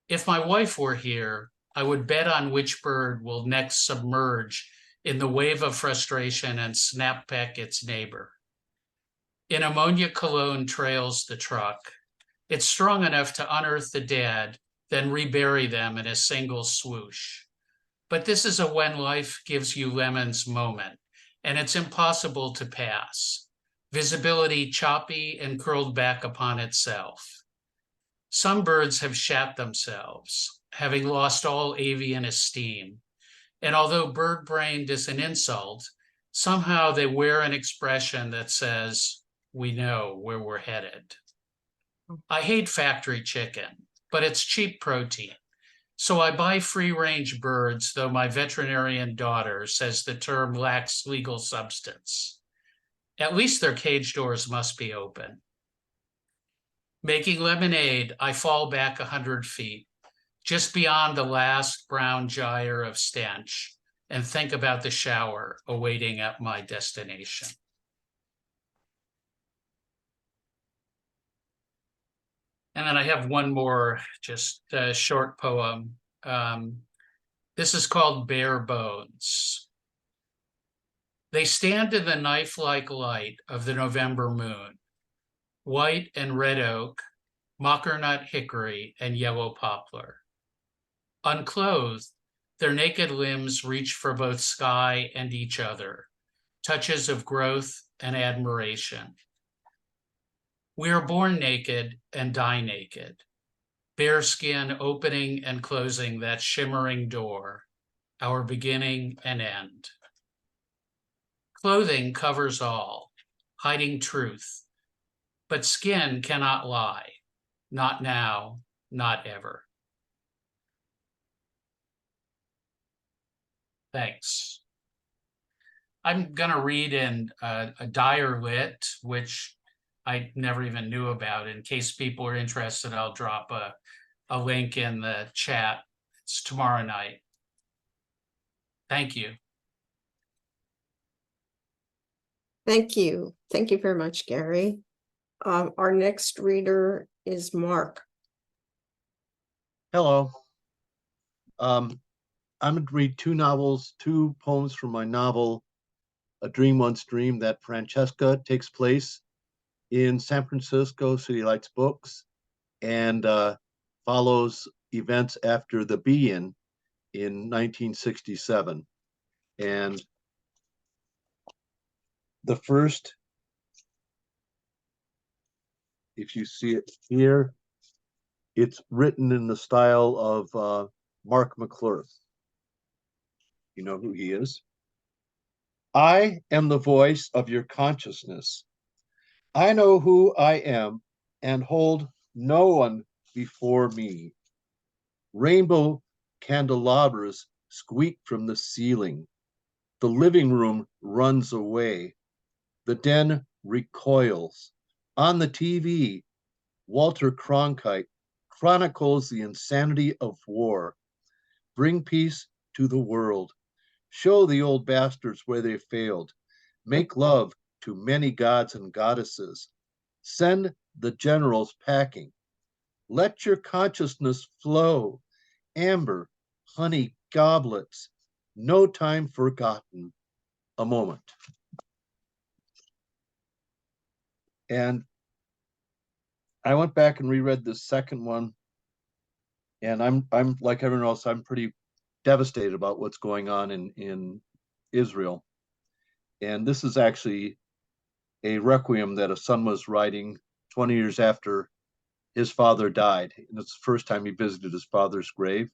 If my wife were here, I would bet on which bird will next submerge in the wave of frustration and snap peck its neighbor. In ammonia cologne trails the truck. It's strong enough to unearth the dead, then rebury them in a single swoosh. But this is a when life gives you lemons moment, and it's impossible to pass. Visibility choppy and curled back upon itself. Some birds have shat themselves, having lost all avian esteem. And although bird-brained is an insult, somehow they wear an expression that says, we know where we're headed. I hate factory chicken, but it's cheap protein. So I buy free-range birds, though my veterinarian daughter says the term lacks legal substance. At least their cage doors must be open. Making lemonade, I fall back 100 feet, just beyond the last brown gyre of stench, and think about the shower awaiting at my destination. And then I have one more, just a short poem. This is called Bare Bones. They stand in the knife-like light of the November moon, white and red oak, mockernut hickory, and yellow poplar. Unclothed, their naked limbs reach for both sky and each other, touches of growth and admiration. We are born naked and die naked, bare skin opening and closing that shimmering door, our beginning and end. Clothing covers all, hiding truth, but skin cannot lie, not now, not ever. Thanks. I'm gonna read in a Dyer Lit, which I never even knew about. In case people are interested, I'll drop a link in the chat. It's tomorrow night. Thank you. Thank you. Thank you very much, Gary. Our next reader is Mark. Hello. I'm going to read 2 poems from my novel, A Dream Once Dreamed, that Francesca takes place in San Francisco, so he likes books, and follows events after the Be-In in 1967. And the first, if you see it here, it's written in the style of Mark McClurth. You know who he is? I am the voice of your consciousness. I know who I am and hold no one before me. Rainbow candelabras squeak from the ceiling. The living room runs away. The den recoils. On the TV, Walter Cronkite chronicles the insanity of war. Bring peace to the world. Show the old bastards where they failed. Make love to many gods and goddesses. Send the generals packing. Let your consciousness flow. Amber, honey goblets. No time forgotten. A moment. And I went back and reread the second one, and I'm like everyone else, I'm pretty devastated about what's going on in Israel. And this is actually a requiem that a son was writing 20 years after his father died. And it's the first time he visited his father's grave.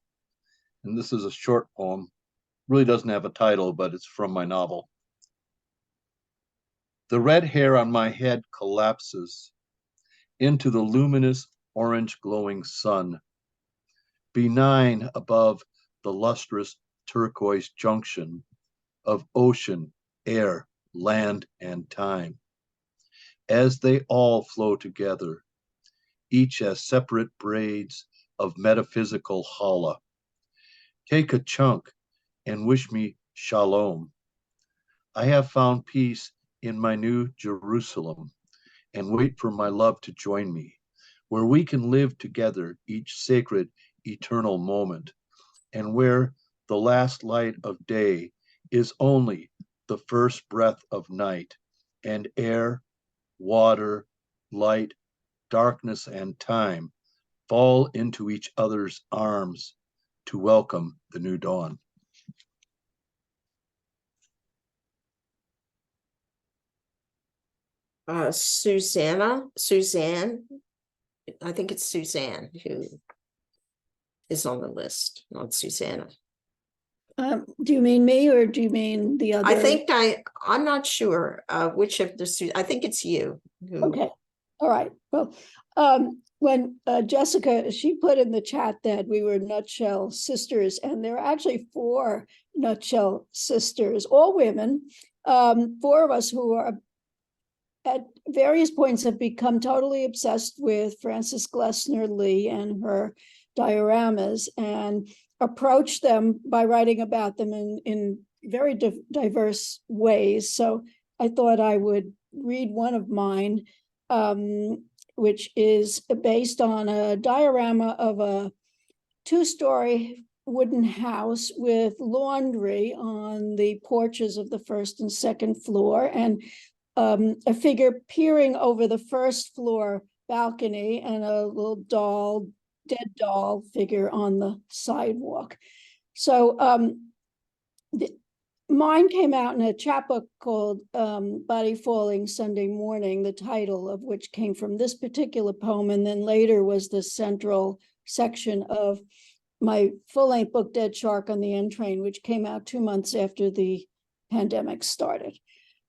And this is a short poem. Really doesn't have a title, but it's from my novel. The red hair on my head collapses into the luminous orange glowing sun, benign above the lustrous turquoise junction of ocean, air, land, and time. As they all flow together, each as separate braids of metaphysical challah. Take a chunk and wish me shalom. I have found peace in my new Jerusalem, and wait for my love to join me, where we can live together each sacred, eternal moment, and where the last light of day is only the first breath of night, and air, water, light, darkness, and time fall into each other's arms to welcome the new dawn. Suzanne, I think it's Suzanne who is on the list, not Susanna. Do you mean me or do you mean the other? I'm not sure which of the, I think it's you. Okay, all right. Well, when Jessica, she put in the chat that we were Nutshell Sisters, and there are actually 4 Nutshell Sisters, all women, 4 of us who are at various points have become totally obsessed with Frances Glessner Lee and her dioramas, and approach them by writing about them in very diverse ways. So I thought I would read one of mine, which is based on a diorama of a 2-story wooden house with laundry on the porches of the 1st and 2nd floor, and a figure peering over the 1st floor balcony, and a little doll, dead doll figure on the sidewalk. So mine came out in a chapbook called Body Falling Sunday Morning, the title of which came from this particular poem, and then later was the central section of my full-length book, Dead Shark on the N Train, which came out 2 months after the pandemic started.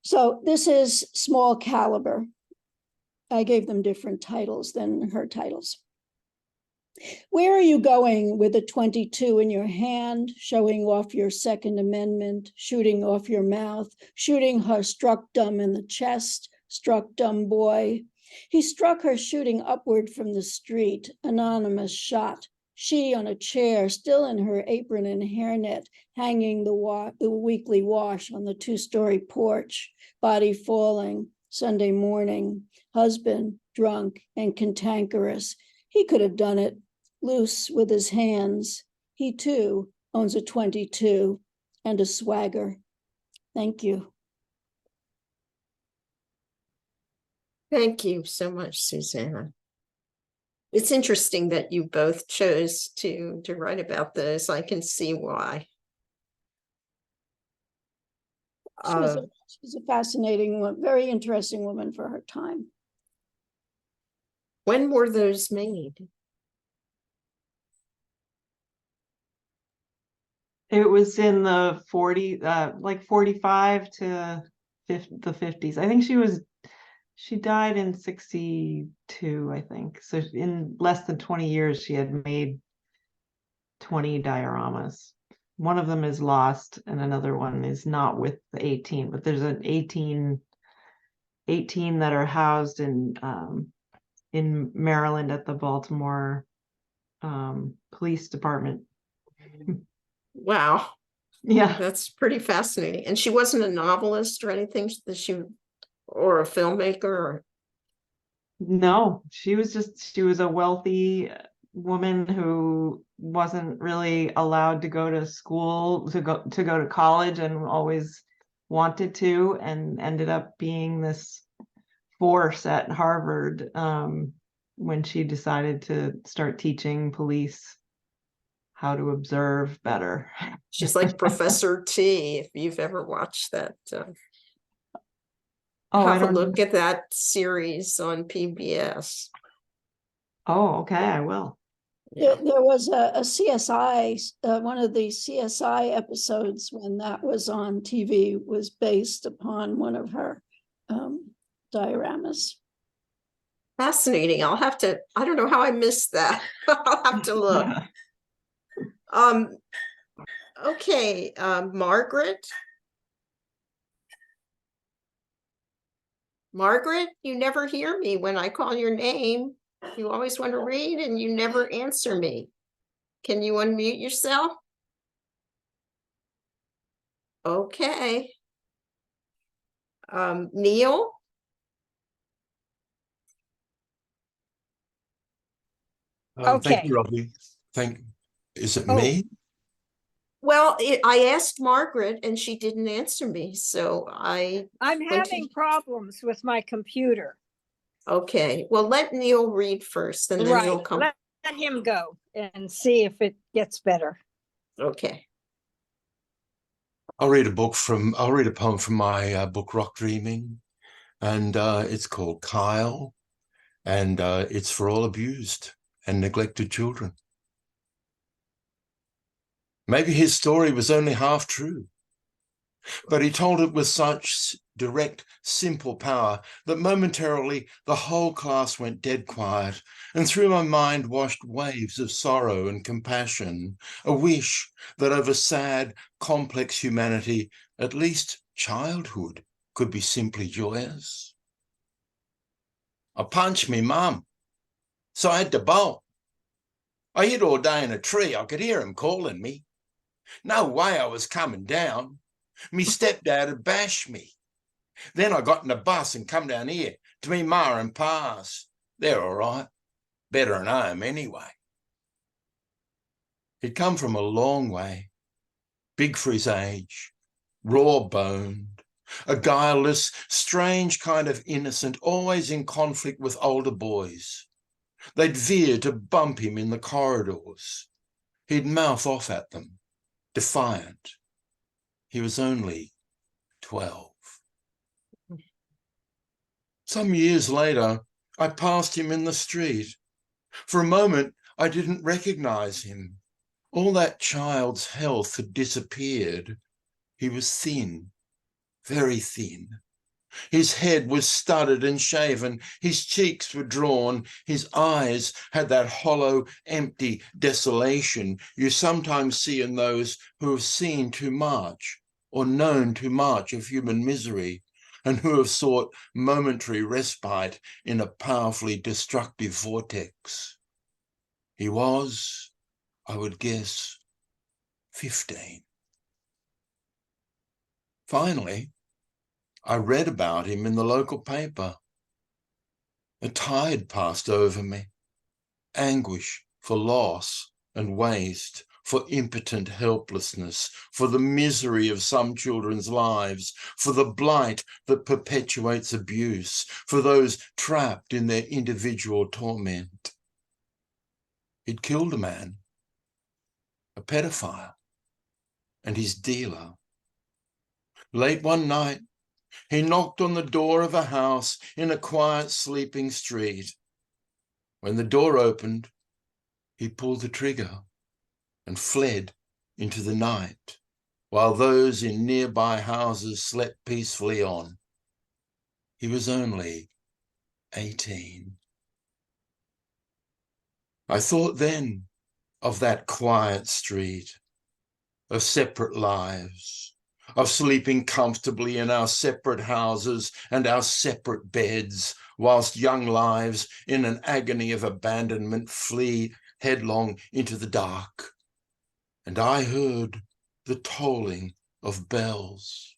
So this is Small Caliber. I gave them different titles than her titles. Where are you going with a 22 in your hand, showing off your Second Amendment, shooting off your mouth, shooting her struck dumb in the chest, struck dumb boy? He struck her shooting upward from the street, anonymous shot. She on a chair, still in her apron and hairnet, hanging the weekly wash on the 2-story porch, body falling, Sunday morning, husband drunk and cantankerous. He could have done it, loose with his hands. He too owns a 22 and a swagger. Thank you. Thank you so much, Susanna. It's interesting that you both chose to write about this. I can see why. She's a fascinating one, very interesting woman for her time. When were those made? It was in the 45 to the 50s. I think she died in 62, I think. So in less than 20 years, she had made 20 dioramas. One of them is lost and another one is not with the 18, but there's an 18 that are housed in Maryland at the Baltimore Police Department. Wow. Yeah. That's pretty fascinating. And she wasn't a novelist or anything or a filmmaker or... No, she was a wealthy woman who wasn't really allowed to go to school, to go to college, and always wanted to, and ended up being this force at Harvard when she decided to start teaching police how to observe better. She's like Professor T, if you've ever watched that. I Have a don't look know. at that series on PBS. Oh, okay, I will. There was a CSI, one of the CSI episodes when that was on TV was based upon one of her dioramas. Fascinating. I don't know how I missed that. I'll have to look. Okay, Margaret. Margaret, you never hear me when I call your name. You always want to read and you never answer me. Can you unmute yourself? Okay. Neil? Thank Okay. you, Robbie. Is it Oh. me? Well, I asked Margaret and she didn't answer me, so I'm went to- having problems with my computer. Okay, well, let Neil read first and then Right. you'll come. Let him go and see if it gets better. Okay. I'll read a poem from my book Rock Dreaming, and it's called Kyle, and it's for all abused and neglected children. Maybe his story was only half true, but he told it with such direct, simple power that momentarily the whole class went dead quiet, and through my mind washed waves of sorrow and compassion, a wish that over sad, complex humanity, at least childhood could be simply joyous. I punched me mum, so I had to bolt. I hid all day in a tree. I could hear him calling me. No way I was coming down. Me stepdad had bashed me. Then I got in a bus and come down here to me ma and pa's. They're all right. Better than home anyway. He'd come from a long way. Big for his age. Raw-boned. A guileless, strange kind of innocent, always in conflict with older boys. They'd veer to bump him in the corridors. He'd mouth off at them, defiant. He was only 12. Some years later, I passed him in the street. For a moment, I didn't recognize him. All that child's health had disappeared. He was thin, very thin. His head was studded and shaven. His cheeks were drawn. His eyes had that hollow, empty desolation you sometimes see in those who have seen too much or known too much of human misery, and who have sought momentary respite in a powerfully destructive vortex. He was, I would guess, 15. Finally, I read about him in the local paper. A tide passed over me, anguish for loss and waste for impotent helplessness, for the misery of some children's lives, for the blight that perpetuates abuse, for those trapped in their individual torment. He'd killed a man, a pedophile, and his dealer. Late one night, he knocked on the door of a house in a quiet, sleeping street. When the door opened, he pulled the trigger and fled into the night, while those in nearby houses slept peacefully on. He was only 18. I thought then of that quiet street, of separate lives, of sleeping comfortably in our separate houses and our separate beds, whilst young lives in an agony of abandonment flee headlong into the dark. And I heard the tolling of bells,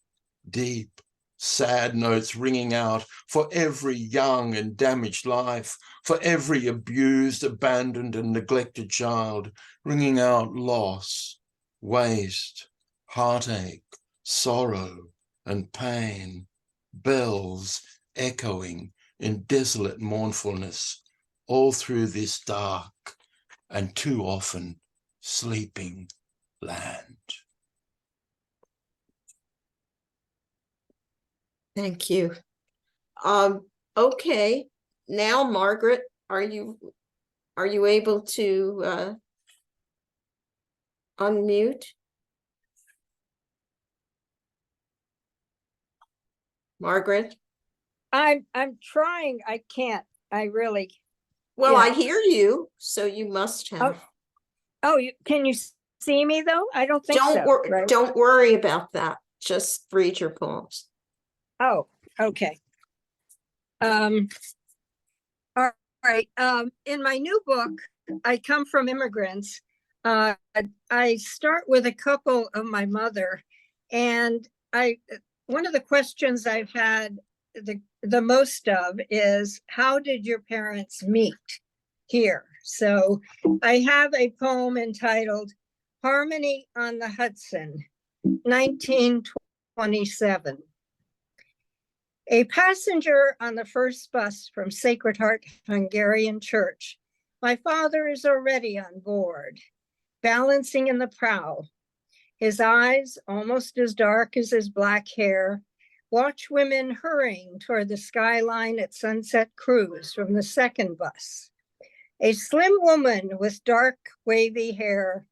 deep, sad notes ringing out for every young and damaged life, for every abused, abandoned, and neglected child, ringing out loss, waste, heartache, sorrow, and pain, bells echoing in desolate mournfulness all through this dark and too often sleeping land. Thank you. Okay, now Margaret, are you able to unmute? Margaret? I'm trying. I can't. I really. Well, Yeah. I hear you, so you must have. Oh, can you see me though? I don't think so. Right? Don't worry about that. Just read your poems. Oh, okay. All right. In my new book, I Come from Immigrants. I start with a couple of my mother, and one of the questions I've had the most of is, how did your parents meet here? So I have a poem entitled Harmony on the Hudson, 1927. A passenger on the first bus from Sacred Heart Hungarian Church, my father is already on board, balancing in the prow. His eyes, almost as dark as his black hair, watch women hurrying toward the skyline at Sunset Cruise from the second bus. A slim woman with dark, wavy hair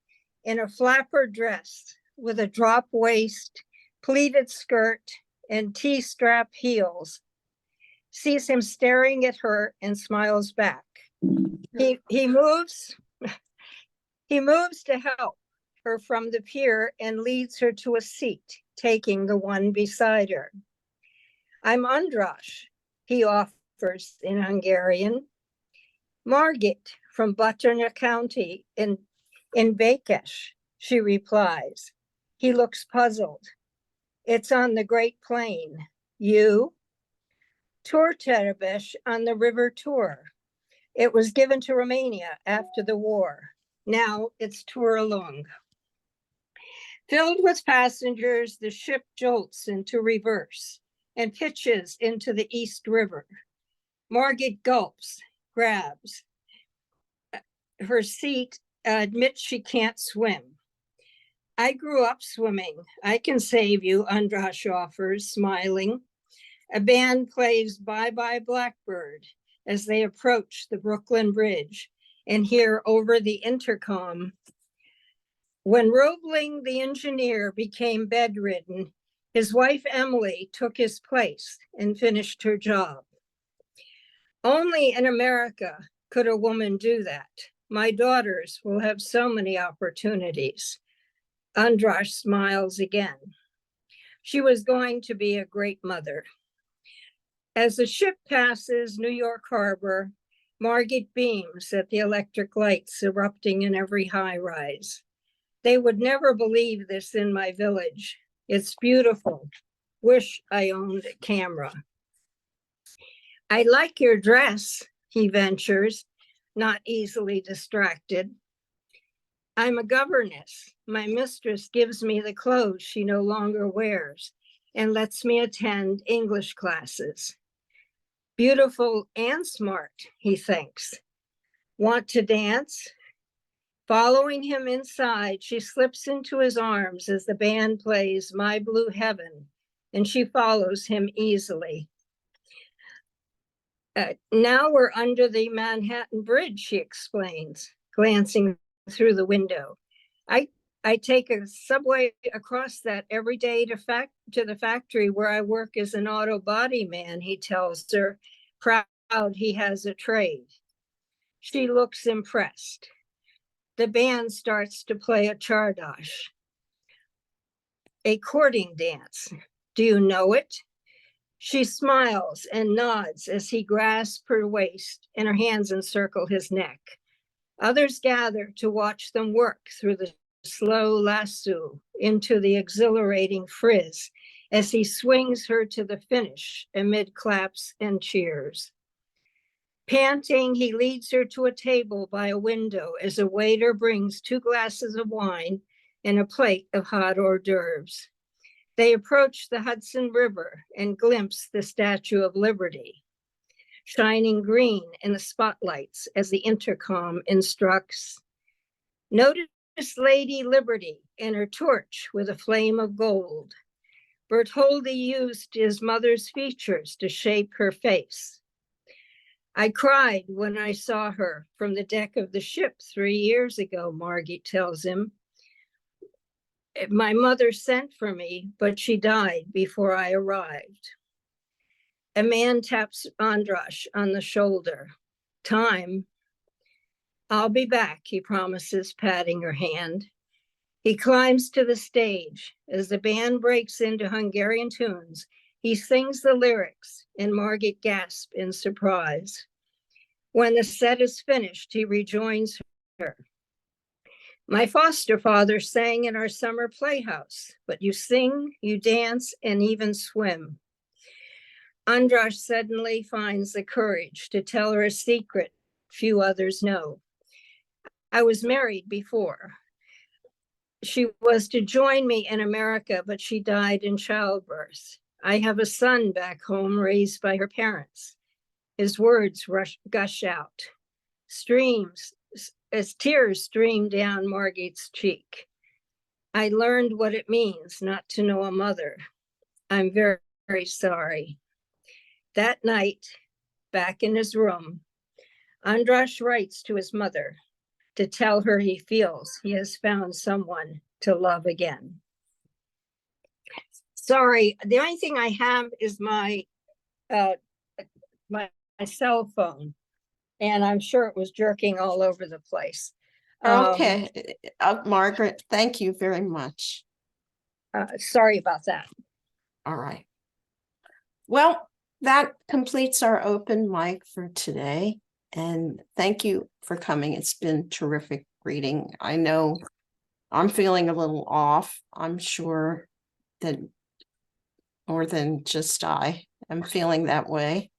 in a flapper dress with a drop waist, pleated skirt, and T-strap heels sees him staring at her and smiles back. He moves to help her from the pier and leads her to a seat, taking the one beside her. I'm Andras, he offers in Hungarian. Margit from Butterna County in Békés, she replies. He looks puzzled. It's on the Great Plain. You? Turterebesh on the River Tur. It was given to Romania after the war. Now it's Turalong. Filled with passengers, the ship jolts into reverse and pitches into the East River. Margit gulps, grabs her seat, admits she can't swim. I grew up swimming. I can save you, Andras offers, smiling. A band plays Bye Bye Blackbird as they approach the Brooklyn Bridge and hear over the intercom. When Roebling, the engineer, became bedridden, his wife Emily took his place and finished her job. Only in America could a woman do that. My daughters will have so many opportunities. Andras smiles again. She was going to be a great mother. As the ship passes New York Harbor, Margit beams at the electric lights erupting in every high rise. They would never believe this in my village. It's beautiful. Wish I owned a camera. I like your dress, he ventures, not easily distracted. I'm a governess. My mistress gives me the clothes she no longer wears and lets me attend English classes. Beautiful and smart, he thinks. Want to dance? Following him inside, she slips into his arms as the band plays My Blue Heaven, and she follows him easily. Now we're under the Manhattan Bridge, she explains, glancing through the window. I take a subway across that every day to the factory where I work as an auto body man, he tells her, proud he has a trade. She looks impressed. The band starts to play a chardosh, a courting dance. Do you know it? She smiles and nods as he grasps her waist and her hands encircle his neck. Others gather to watch them work through the slow lasso into the exhilarating frizz as he swings her to the finish amid claps and cheers. Panting, he leads her to a table by a window as a waiter brings 2 glasses of wine and a plate of hot hors d'oeuvres. They approach the Hudson River and glimpse the Statue of Liberty, shining green in the spotlights as the intercom instructs. Notice Lady Liberty and her torch with a flame of gold. Bertoldi used his mother's features to shape her face. I cried when I saw her from the deck of the ship 3 years ago, Margit tells him. My mother sent for me, but she died before I arrived. A man taps Andras on the shoulder. Time. I'll be back, he promises, patting her hand. He climbs to the stage. As the band breaks into Hungarian tunes, he sings the lyrics, and Margit gasps in surprise. When the set is finished, he rejoins her. My foster father sang in our summer playhouse, but you sing, you dance, and even swim. Andras suddenly finds the courage to tell her a secret few others know. I was married before. She was to join me in America, but she died in childbirth. I have a son back home raised by her parents. His words gush out. As tears stream down Margit's cheek. I learned what it means not to know a mother. I'm very, very sorry. That night, back in his room, Andras writes to his mother to tell her he feels he has found someone to love again. Sorry, the only thing I have is my cell phone, and I'm sure it was jerking all over the place. Okay, Margaret, thank you very much. Sorry about that. All right. Well, that completes our open mic for today. And thank you for coming. It's been terrific reading. I know I'm feeling a little off. I'm sure that more than just I am feeling that way.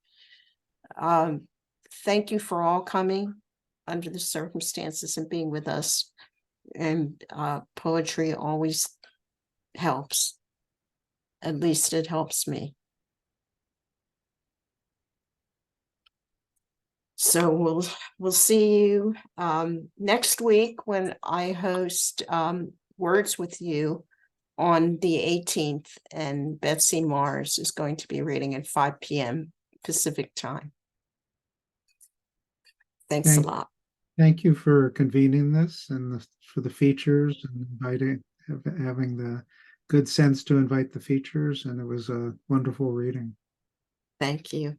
Thank you for all coming under the circumstances and being with us. And poetry always helps. At least it helps me. So we'll see you next week when I host Words with You on the 18th, and Betsy Mars is going to be reading at 5 p.m. Pacific time. Thanks a lot. Thank you for convening this and for the features and having the good sense to invite the features, and it was a wonderful reading. Thank you.